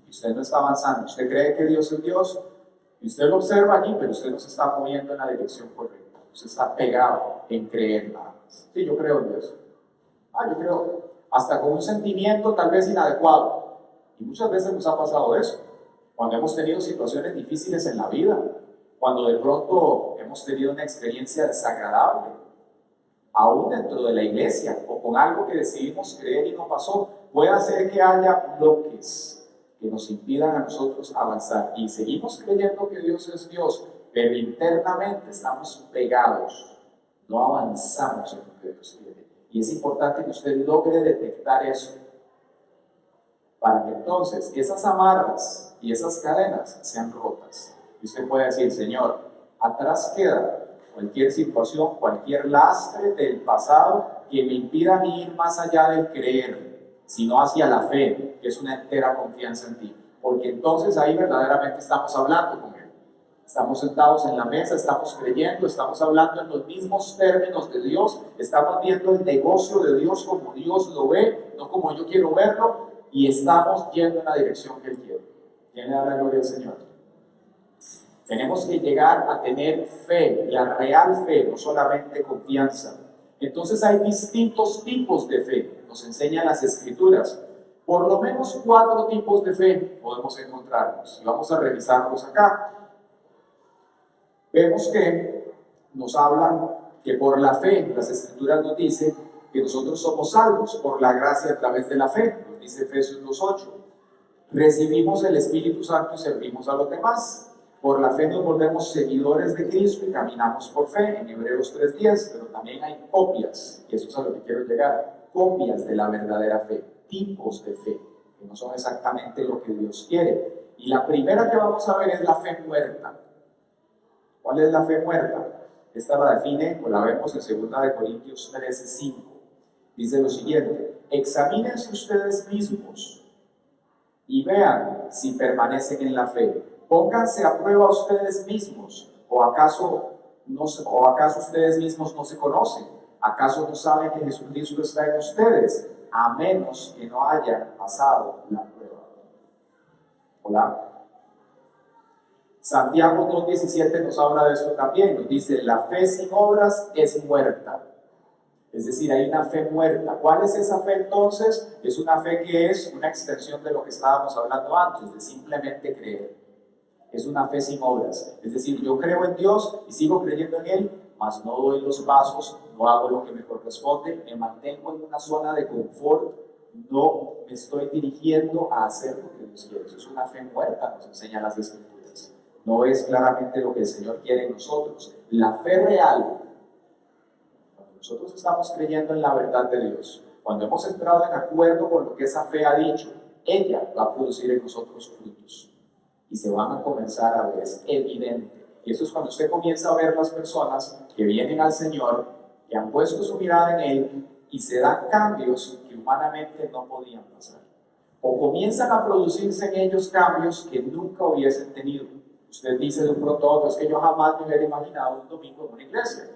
Y usted no está avanzando. Usted cree que Dios es Dios y usted lo observa allí, pero usted no se está moviendo en la dirección correcta. Usted está pegado en creer nada más. Sí, yo creo en Dios. Yo creo. Hasta con un sentimiento tal vez inadecuado. Y muchas veces nos ha pasado eso. Cuando hemos tenido situaciones difíciles en la vida, Cuando de pronto hemos tenido una experiencia desagradable, aún dentro de la iglesia, o con algo que decidimos creer y no pasó, puede hacer que haya bloques que nos impidan a nosotros avanzar. Y seguimos creyendo que Dios es Dios, pero internamente estamos pegados, no avanzamos en lo que Dios quiere. Y es importante que usted logre detectar eso, para que entonces esas amarras y esas cadenas sean rotas. Y usted puede decir: Señor, atrás queda cualquier situación, cualquier lastre del pasado que me impida a mí ir más allá del creer, sino hacia la fe, que es una entera confianza en ti. Porque entonces ahí verdaderamente estamos hablando con Él. Estamos sentados en la mesa, estamos creyendo, estamos hablando en los mismos términos de Dios, estamos viendo el negocio de Dios como Dios lo ve, no como yo quiero verlo, y estamos yendo en la dirección que Él quiere. ¿Quién le da la gloria al Señor? Tenemos que llegar a tener fe, la real fe, no solamente confianza. Entonces hay distintos tipos de fe, nos enseñan las Escrituras. Por lo menos 4 tipos de fe podemos encontrarnos, y vamos a revisarlos acá. Vemos que nos hablan que por la fe, las Escrituras nos dicen que nosotros somos salvos por la gracia a través de la fe, nos dice Efesios 2:8. Recibimos el Espíritu Santo y servimos a los demás. Por la fe nos volvemos seguidores de Cristo y caminamos por fe, en Hebreos 3:10, pero también hay copias, y eso es a lo que quiero llegar, copias de la verdadera fe, tipos de fe, que no son exactamente lo que Dios quiere. Y la primera que vamos a ver es la fe muerta. ¿Cuál es la fe muerta? Esta la define, o la vemos en 2 Corintios 13:5. Dice lo siguiente: examínense ustedes mismos y vean si permanecen en la fe. Pónganse a prueba ustedes mismos, o acaso ustedes mismos no se conocen. ¿Acaso no saben que Jesucristo está en ustedes? A menos que no hayan pasado la prueba. Hola. Santiago 2:17 nos habla de esto también. Nos dice: la fe sin obras es muerta. Es decir, hay una fe muerta. ¿Cuál es esa fe entonces? Es una fe que es una extensión de lo que estábamos hablando antes, de simplemente creer. Es una fe sin obras. Es decir, yo creo en Dios y sigo creyendo en Él, mas no doy los pasos, no hago lo que me corresponde, me mantengo en una zona de confort, no me estoy dirigiendo a hacer lo que Dios quiere. Eso es una fe muerta, nos enseñan las Escrituras. No es claramente lo que el Señor quiere en nosotros. La fe real, cuando nosotros estamos creyendo en la verdad de Dios, cuando hemos entrado en acuerdo con lo que esa fe ha dicho, ella va a producir en nosotros frutos. Y se van a comenzar a ver, es evidente. Y eso es cuando usted comienza a ver las personas que vienen al Señor, que han puesto su mirada en Él y se dan cambios que humanamente no podían pasar. O comienzan a producirse en ellos cambios que nunca hubiesen tenido. Usted dice de un pronto a otro: es que yo jamás me hubiera imaginado un domingo en una iglesia.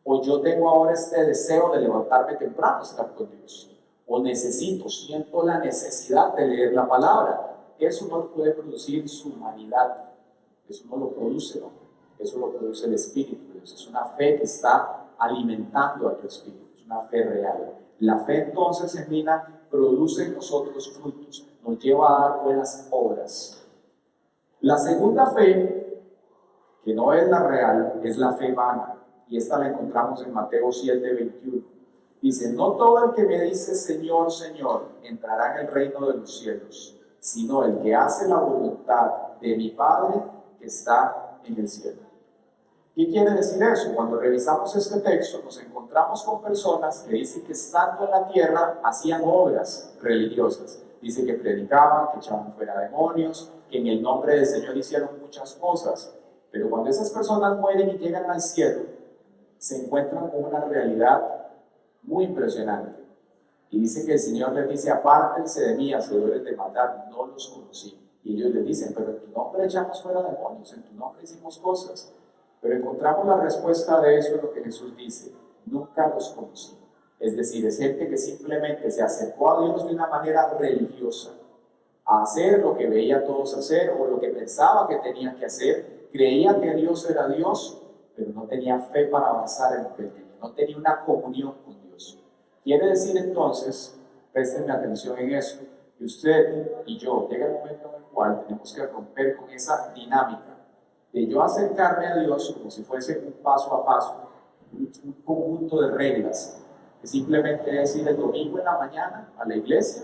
O yo tengo ahora este deseo de levantarme temprano a estar con Dios. O siento la necesidad de leer la palabra. Eso no lo puede producir su humanidad, eso no lo produce el hombre, eso lo produce el Espíritu de Dios. Es una fe que está alimentando a tu espíritu, es una fe real. La fe entonces, en Mina, produce en nosotros frutos, nos lleva a dar buenas obras. La segunda fe, que no es la real, es la fe vana, y esta la encontramos en Mateo 7:21. Dice: no todo el que me dice Señor, Señor, entrará en el reino de los cielos, sino el que hace la voluntad de mi Padre que está en el cielo. ¿Qué quiere decir eso? Cuando revisamos este texto, nos encontramos con personas que dicen que estando en la tierra hacían obras religiosas. Dice que predicaban, que echaban fuera demonios, que en el nombre del Señor hicieron muchas cosas. Pero cuando esas personas mueren y llegan al cielo, se encuentran con una realidad muy impresionante. Y dice que el Señor les dice: apártense de mí, hacedores de maldad, no los conocí. Y ellos les dicen: pero en tu nombre echamos fuera demonios, en tu nombre hicimos cosas. Pero encontramos la respuesta de eso en lo que Jesús dice: nunca los conocí. Es decir, es gente que simplemente se acercó a Dios de una manera religiosa, a hacer lo que veía a todos hacer o lo que pensaba que tenía que hacer. Creía que Dios era Dios, pero no tenía fe para avanzar en lo que él tenía, no tenía una comunión con Dios. Quiere decir entonces, préstenme atención en eso, que usted y yo llega el momento en el cual tenemos que romper con esa dinámica de yo acercarme a Dios como si fuese un paso a paso, un conjunto de reglas, que simplemente es ir el domingo en la mañana a la iglesia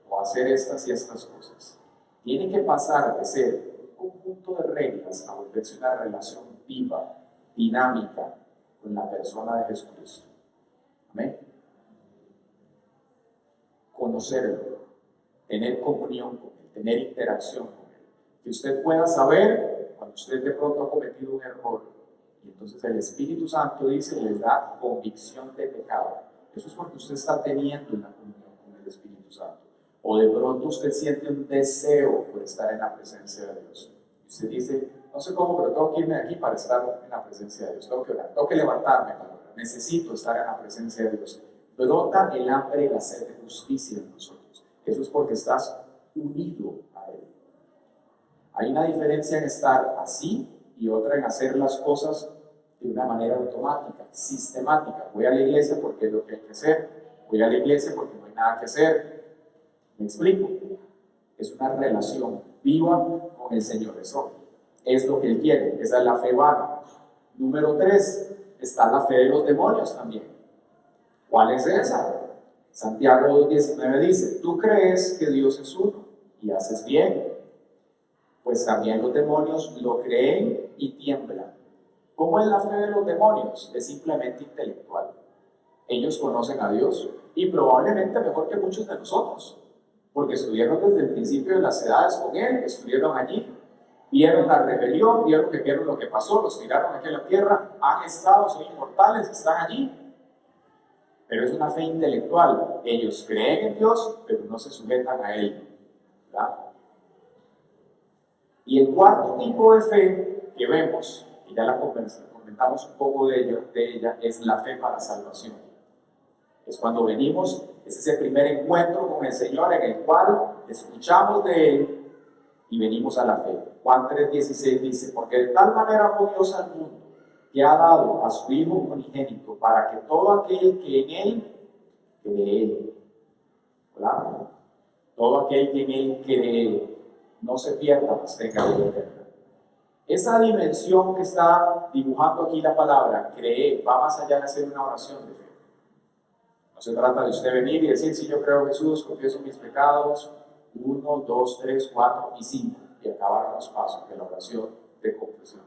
o hacer estas y estas cosas. Tiene que pasar de ser un conjunto de reglas a volverse una relación viva, dinámica con la persona de Jesucristo. Amén. Conocerlo, tener comunión con Él, tener interacción con Él. Que usted pueda saber cuando usted de pronto ha cometido un error. Y entonces el Espíritu Santo dice, les da convicción de pecado. Eso es porque usted está teniendo una comunión con el Espíritu Santo. O de pronto usted siente un deseo por estar en la presencia de Dios. Y usted dice, no sé cómo, pero tengo que irme de aquí para estar en la presencia de Dios. Tengo que orar, tengo que levantarme para orar. Necesito estar en la presencia de Dios. Brota el hambre y la sed de justicia en nosotros. Eso es porque estás unido a Él. Hay una diferencia en estar así y otra en hacer las cosas de una manera automática, sistemática. Voy a la iglesia porque es lo que hay que hacer. Voy a la iglesia porque no hay nada que hacer. ¿Me explico? Es una relación viva con el Señor. Eso es lo que Él quiere. Esa es la fe vana. Número 3, está la fe de los demonios también. ¿Cuál es esa? Santiago 2:19 dice, tú crees que Dios es uno y haces bien, pues también los demonios lo creen y tiemblan. ¿Cómo es la fe de los demonios? Es simplemente intelectual. Ellos conocen a Dios y probablemente mejor que muchos de nosotros, porque estuvieron desde el principio de las edades con Él, estuvieron allí, vieron la rebelión, vieron lo que pasó, los tiraron aquí a la tierra, han estado, son inmortales, están allí. Pero es una fe intelectual. Ellos creen en Dios, pero no se sujetan a Él. ¿Verdad? Y el cuarto tipo de fe que vemos, y ya la comentamos un poco de ella, es la fe para salvación. Es cuando venimos, es ese primer encuentro con el Señor en el cual escuchamos de Él y venimos a la fe. Juan 3:16 dice, porque de tal manera amó Dios al mundo, que ha dado a su Hijo unigénito, para que todo aquel que en Él cree, ¿verdad? Todo aquel que en Él cree, no se pierda, mas tenga vida eterna. Esa dimensión que está dibujando aquí la palabra, creer, va más allá de hacer una oración de fe. No se trata de usted venir y decir, sí, yo creo en Jesús, confieso mis pecados, 1, 2, 3, 4 y 5, y acabaron los pasos de la oración de confesión.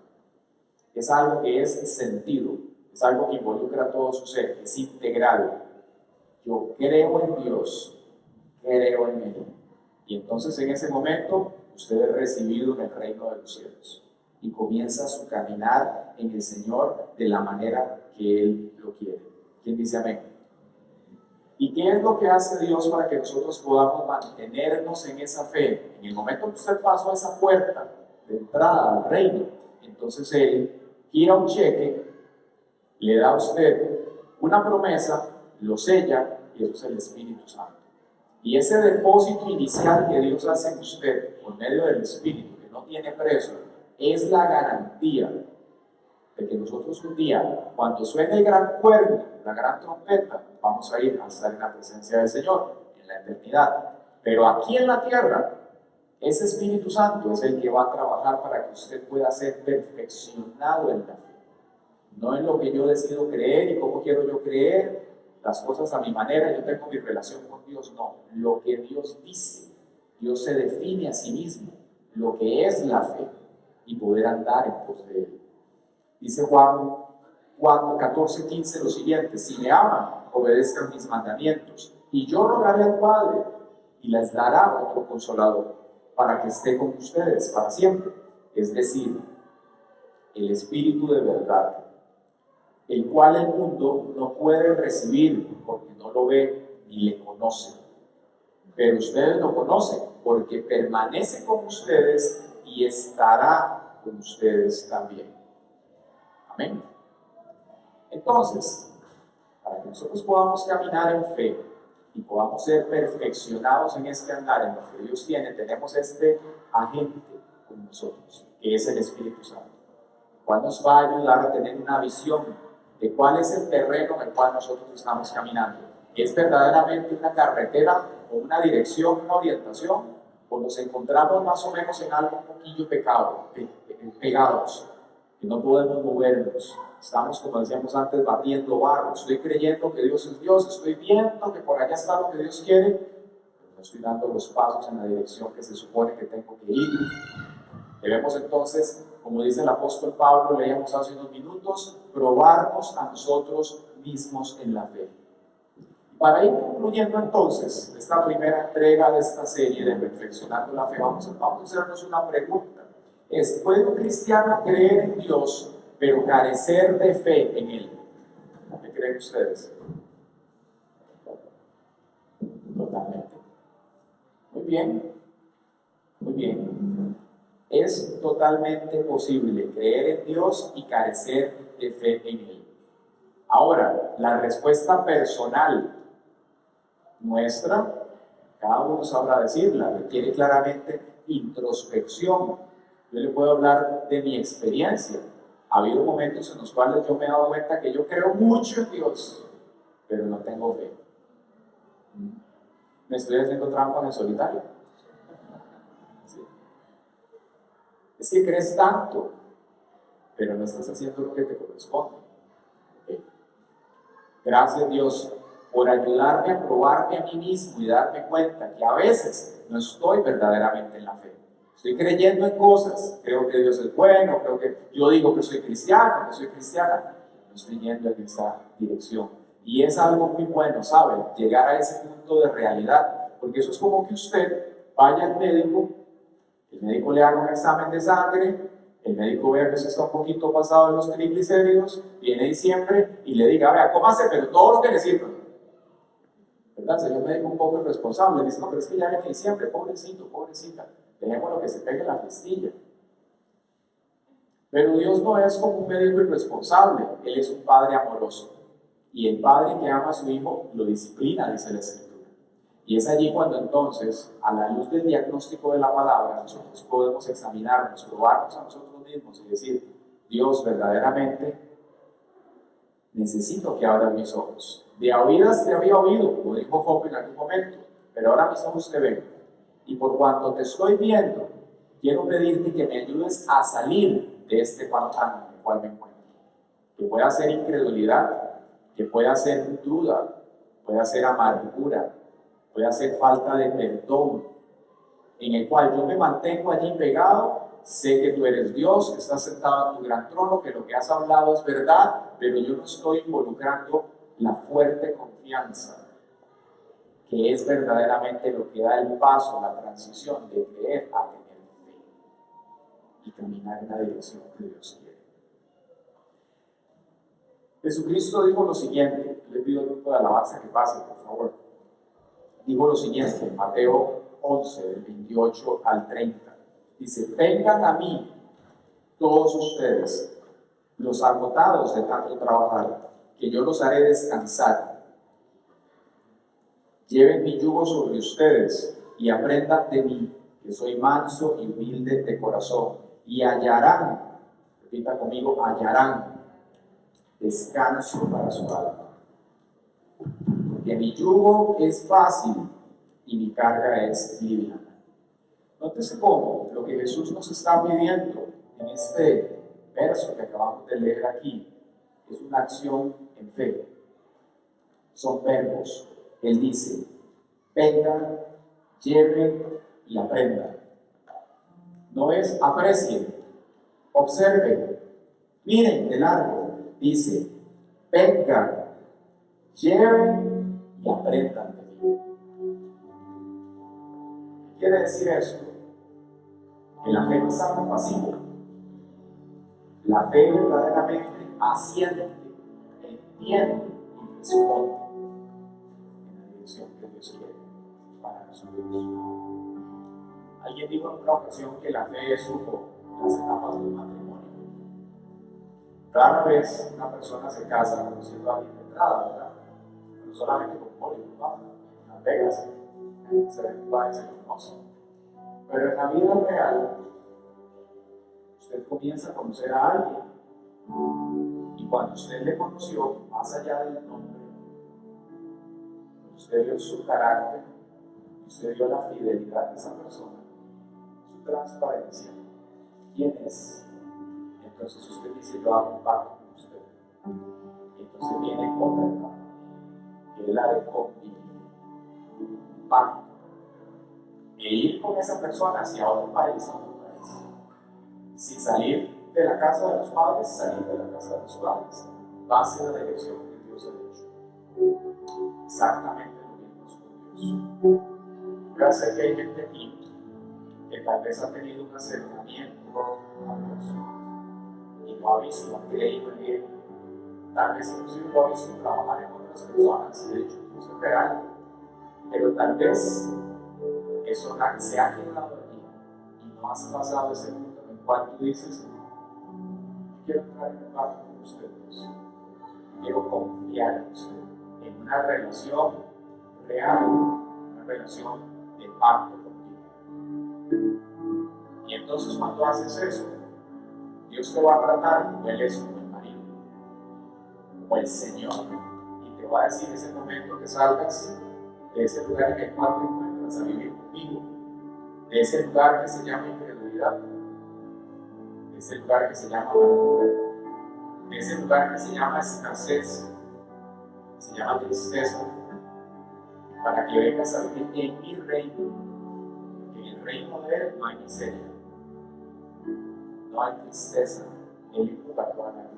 Es algo que es sentido, es algo que involucra todo su ser, es integral. Yo creo en Dios, creo en Él. Y entonces en ese momento usted es recibido en el reino de los cielos y comienza su caminar en el Señor de la manera que Él lo quiere. ¿Quién dice amén? ¿Y qué es lo que hace Dios para que nosotros podamos mantenernos en esa fe? En el momento que usted pasó a esa puerta de entrada al reino, entonces Él gira un cheque, le da a usted una promesa, lo sella, y eso es el Espíritu Santo. Y ese depósito inicial que Dios hace en usted por medio del Espíritu, que no tiene precio, es la garantía de que nosotros un día, cuando suene el gran cuerno, la gran trompeta, vamos a ir a estar en la presencia del Señor, en la eternidad. Pero aquí en la tierra, ese Espíritu Santo es el que va a trabajar para que usted pueda ser perfeccionado en la fe. No en lo que yo decido creer y cómo quiero yo creer, las cosas a mi manera, yo tengo mi relación con Dios, no. Lo que Dios dice, Dios se define a sí mismo, lo que es la fe y poder andar en pos de Él. Dice Juan 14:15 lo siguiente, si me aman, obedezcan mis mandamientos, y yo rogaré al Padre, y les dará otro consolador, para que esté con ustedes para siempre, es decir, el Espíritu de verdad, el cual el mundo no puede recibir porque no lo ve ni le conoce. Pero ustedes lo conocen porque permanece con ustedes y estará con ustedes también. Amén. Entonces, para que nosotros podamos caminar en fe y podamos ser perfeccionados en este andar en lo que Dios tiene, tenemos este agente con nosotros, que es el Espíritu Santo, el cual nos va a ayudar a tener una visión de cuál es el terreno en el cual nosotros estamos caminando. ¿Es verdaderamente una carretera o una dirección, una orientación? ¿O nos encontramos más o menos en algo un poquillo pegados? y no podemos movernos. Estamos, como decíamos antes, batiendo barro. Estoy creyendo que Dios es Dios, estoy viendo que por allá está lo que Dios quiere, pero no estoy dando los pasos en la dirección que se supone que tengo que ir. Debemos entonces, como dice el apóstol Pablo, leíamos hace unos minutos, probarnos a nosotros mismos en la fe. Para ir concluyendo entonces esta primera entrega de esta serie de Perfeccionando la Fe, vamos a hacernos una pregunta. ¿Puede un cristiano creer en Dios, pero carecer de fe en Él? ¿Qué creen ustedes? Totalmente. Muy bien, muy bien. Es totalmente posible creer en Dios y carecer de fe en Él. Ahora, la respuesta personal nuestra, cada uno sabrá decirla, requiere claramente introspección. Yo le puedo hablar de mi experiencia. Ha habido momentos en los cuales yo me he dado cuenta que yo creo mucho en Dios, pero no tengo fe. Me estoy haciendo trampa en el solitario. ¿Sí? Es que crees tanto, pero no estás haciendo lo que te corresponde. ¿Okay? Gracias Dios por ayudarme a probarme a mí mismo y darme cuenta que a veces no estoy verdaderamente en la fe. Estoy creyendo en cosas, creo que Dios es bueno, creo que yo digo que soy cristiano, que soy cristiana, no estoy yendo en esa dirección. Y es algo muy bueno, ¿sabe? Llegar a ese punto de realidad, porque eso es como que usted vaya al médico, el médico le haga un examen de sangre, el médico vea que usted está un poquito pasado en los triglicéridos, viene diciembre y le diga, vea, cómase, pero todo lo que le sirva. ¿Verdad? El señor médico un poco irresponsable, dice, no, pero es que ya viene diciembre, pobrecito, pobrecita, dejémoslo que se pegue la festilla. Pero Dios no es como un médico irresponsable, Él es un padre amoroso. Y el padre que ama a su hijo lo disciplina, dice la Escritura. Y es allí cuando entonces, a la luz del diagnóstico de la palabra, nosotros podemos examinarnos, probarnos a nosotros mismos y decir, Dios, verdaderamente necesito que abras mis ojos. De oídas te había oído, como dijo Job en algún momento, pero ahora mis ojos te ven. Y por cuanto te estoy viendo, quiero pedirte que me ayudes a salir de este pantano en el cual me encuentro. Que pueda ser incredulidad, que pueda ser duda, pueda ser amargura, pueda ser falta de perdón, en el cual yo me mantengo allí pegado. Sé que tú eres Dios, que estás sentado en tu gran trono, que lo que has hablado es verdad, pero yo no estoy involucrando la fuerte confianza, que es verdaderamente lo que da el paso, la transición de creer a tener fe y caminar en la dirección que Dios quiere. Jesucristo dijo lo siguiente, le pido al grupo de alabanza que pase, por favor. Dijo lo siguiente, en Mateo 11, del 28 al 30. Dice, vengan a mí todos ustedes, los agotados de tanto trabajar, que yo los haré descansar. Lleven mi yugo sobre ustedes y aprendan de mí, que soy manso y humilde de corazón, y hallarán, repita conmigo, hallarán descanso para su alma. Porque mi yugo es fácil y mi carga es liviana. Nótese cómo lo que Jesús nos está pidiendo en este verso que acabamos de leer aquí es una acción en fe. Son verbos. Él dice, vengan, lleven y aprendan. No es aprecien, observen, miren de largo. Dice, vengan, lleven y aprendan de mí. ¿Qué quiere decir esto? Que la fe no es algo pasivo. La fe verdaderamente asiente, entiende y responde en la dirección que Dios quiere para nosotros. Alguien dijo en una ocasión que la fe es como las etapas de un matrimonio. Rara vez una persona se casa conociendo a alguien de entrada, ¿verdad? Pero solamente con Hollywood, ¿no? En Las Vegas, se ven y se conocen. Pero en la vida real, usted comienza a conocer a alguien. Y cuando usted le conoció, más allá del nombre, usted vio su carácter, usted vio la fidelidad de esa persona, su transparencia, quién es. Entonces usted dice, yo hago un pacto con usted. Y entonces viene otra etapa, que es la de convivir. Pacto. E ir con esa persona hacia otro país, sin salir de la casa de los padres, salir de la casa de los padres. Va a ser la dirección que Dios ha hecho. Exactamente lo mismo es con Dios. Voy a hacer que hay gente aquí que tal vez ha tenido un acercamiento a Dios y no ha visto, ha creído en Él. Tal vez inclusive lo ha visto trabajar en otras personas, de hecho, eso es real. Pero tal vez eso se ha quedado aquí y no has pasado ese punto en el cual tú dices, quiero entrar en un pacto con ustedes, quiero confiar en usted, en una relación real, una relación de pacto contigo. Y entonces cuando haces eso, Dios te va a tratar como Él es, como el marido, como el Señor, y te va a decir en ese momento que salgas de ese lugar en el cual te encuentras a vivir conmigo, de ese lugar que se llama incredulidad, de ese lugar que se llama amargura, de ese lugar que se llama escasez, se llama tristeza, para que vengas a vivir en mi reino, porque en el reino de Él no hay miseria, no hay tristeza, Él imputa toda la vida.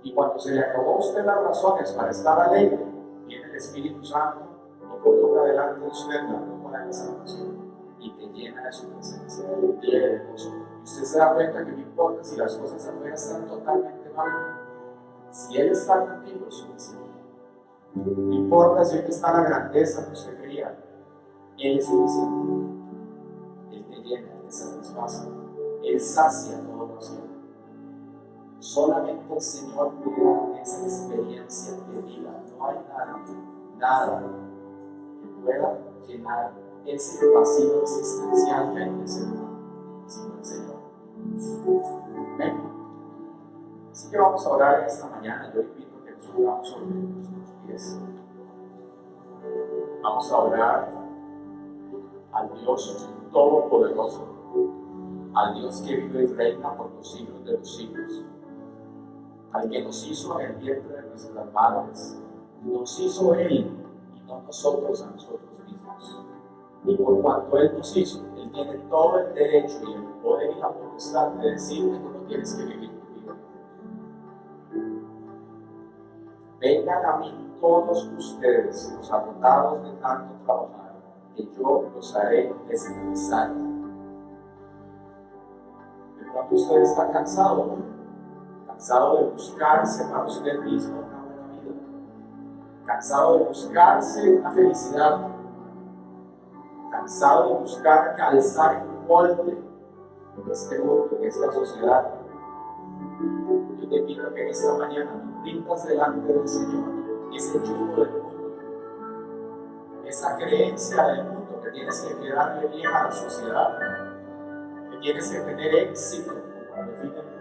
Y cuando se le acabó a usted las razones para estar alegre, viene el Espíritu Santo y coloca delante de usted la copa de la salvación y te llena de su presencia, de pie de gozo. Y usted se da cuenta que no importa si las cosas afuera están totalmente mal, si Él está contigo es suficiente. No importa si hoy está la grandeza que usted creía, Él es suficiente. Él te llena, Él te satisface, Él sacia todo vacío. Solamente el Señor puede dar esa experiencia de vida. No hay nada que pueda llenar ese vacío existencial que hay en el ser humano, sino el Señor. ¿Ven? Así que vamos a orar en esta mañana. Yo invito a que nos pongamos sobre nuestros pies. Vamos a orar al Dios Todopoderoso, al Dios que vive y reina por los siglos de los siglos, al que nos hizo en el vientre de nuestras madres. Nos hizo Él y no nosotros a nosotros mismos. Y por cuanto Él nos hizo, Él tiene todo el derecho y el poder y la potestad de decirte cómo tienes que vivir tu vida. Vengan a mí todos ustedes, los agotados de tanto trabajar, que yo los haré descansar. De pronto usted está cansado de buscarse para usted mismo una buena vida, cansado de buscarse una felicidad, cansado de buscar calzar un molde en este mundo, en esta sociedad. Yo te pido que en esta mañana tú rindas delante del Señor ese yugo del mundo, esa creencia del mundo que tienes que quedarle bien a la sociedad, que tienes que tener éxito como define el mundo,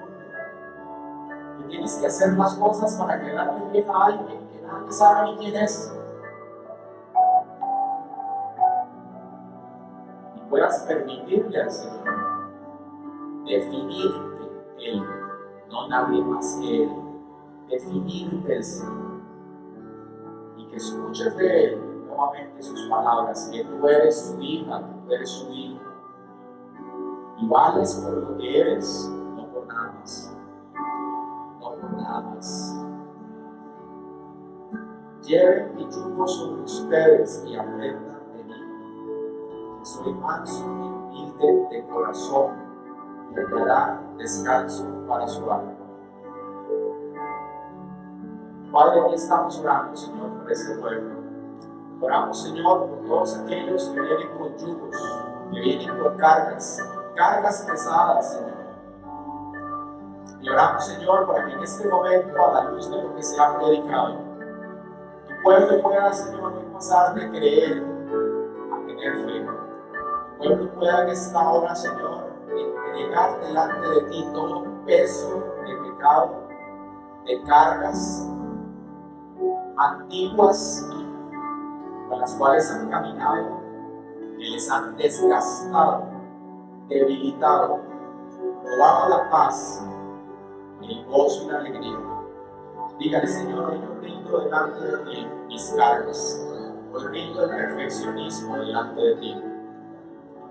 que tienes que hacer las cosas para quedarle bien a alguien que nadie sabe ni quién es. Y puedas permitirle al Señor definirte Él, no nadie más que Él, definirte el Señor. Y que escuches de Él nuevamente sus palabras, que tú eres su hija, que tú eres su hijo. Y vales por lo que eres, no por nada más. No por nada más. Lleven mi yugo sobre ustedes y aprendan de mí, que soy manso y humilde de corazón, y les dará descanso para su alma. Padre, aquí estamos orando, Señor, por este pueblo. Oramos, Señor, por todos aquellos que vienen con yugos, que vienen con cargas pesadas, Señor. Y oramos, Señor, para que en este momento, a la luz de lo que se ha predicado, tu pueblo pueda, Señor, no pasar de creer a tener fe. Tu pueblo pueda en esta hora, Señor, entregar delante de ti todo peso de pecado, de cargas antiguas con las cuales han caminado, que les han desgastado, debilitado, probamos la paz, el gozo y la alegría. Dígale, Señor, yo rindo delante de ti mis cargas. Hoy rindo el perfeccionismo delante de ti.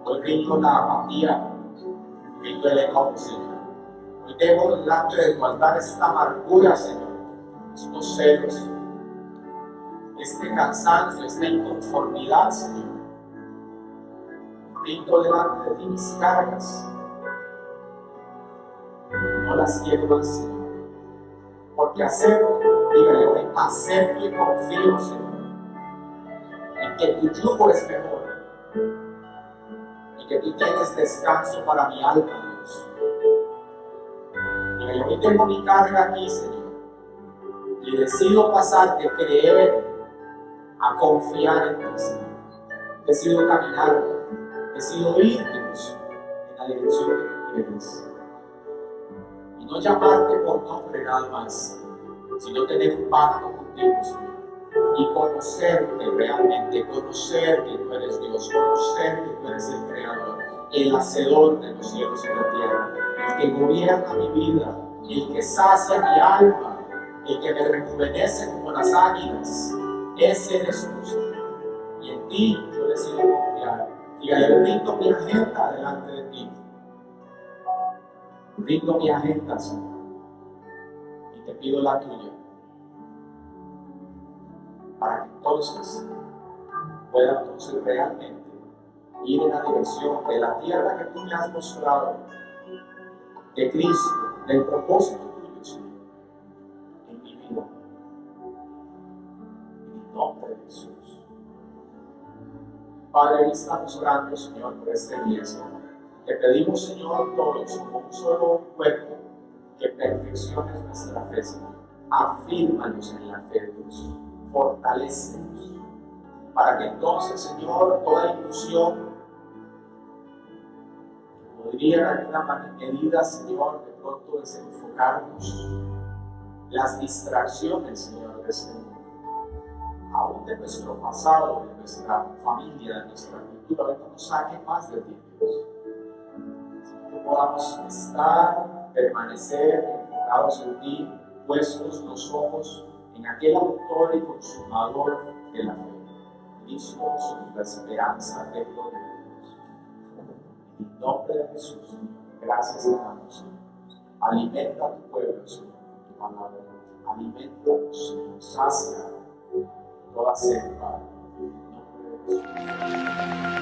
Hoy rindo la apatía, rindo el enojo, Señor. Hoy dejo delante de tu altar esta amargura, Señor, estos celos, este cansancio, esta inconformidad, Señor. Rindo delante de ti mis cargas. No las quiero más, Señor. Porque acepto, dígale hoy, acepto y confío, Señor, en que tu yugo es mejor y que tú tienes descanso para mi alma, Dios. Dígale, hoy tengo mi carga aquí, Señor, y decido pasar de creer a confiar en ti, Señor. Decido caminar, decido ir, Dios, en la dirección que tú quieres. Y no llamarte por nombre nada más, sino tener un pacto contigo, Señor. Y conocerte realmente, conocer que tú eres Dios, conocer que tú eres el Creador, el hacedor de los cielos y la tierra, el que gobierna mi vida, el que sacia mi alma, el que me rejuvenece como las águilas. Ese eres tú, Señor. Y en ti yo decido confiar. Y yo rindo mi agenda delante de ti. Rindo mi agenda, Señor. Y te pido la tuya. Para que entonces pueda realmente ir en la dirección de la tierra que tú me has mostrado, de Cristo, del propósito tuyo, Señor, en mi vida. En el nombre de Jesús. Padre, hoy estamos orando, Señor, por esta iglesia. Te pedimos, Señor, todos, como un solo cuerpo, que perfecciones nuestra fe, Señor. Afírmanos en la fe, Dios. Fortalécenos. Para que entonces, Señor, toda ilusión podría en alguna medida, Señor, de pronto desenfocarnos. Las distracciones, Señor, de este mundo, aún de nuestro pasado, de nuestra familia, de nuestra cultura, que nos saquen más de ti, Dios. Que podamos estar, permanecer enfocados en ti, puestos los ojos en aquel autor y consumador de la fe, Cristo Jesús, la esperanza de gloria de Dios. En el nombre de Jesús, gracias te damos, Señor. Alimenta a tu pueblo, Señor, con tu palabra. Alimenta-nos, Señor, sacia toda sed, Padre. En el nombre de Jesús.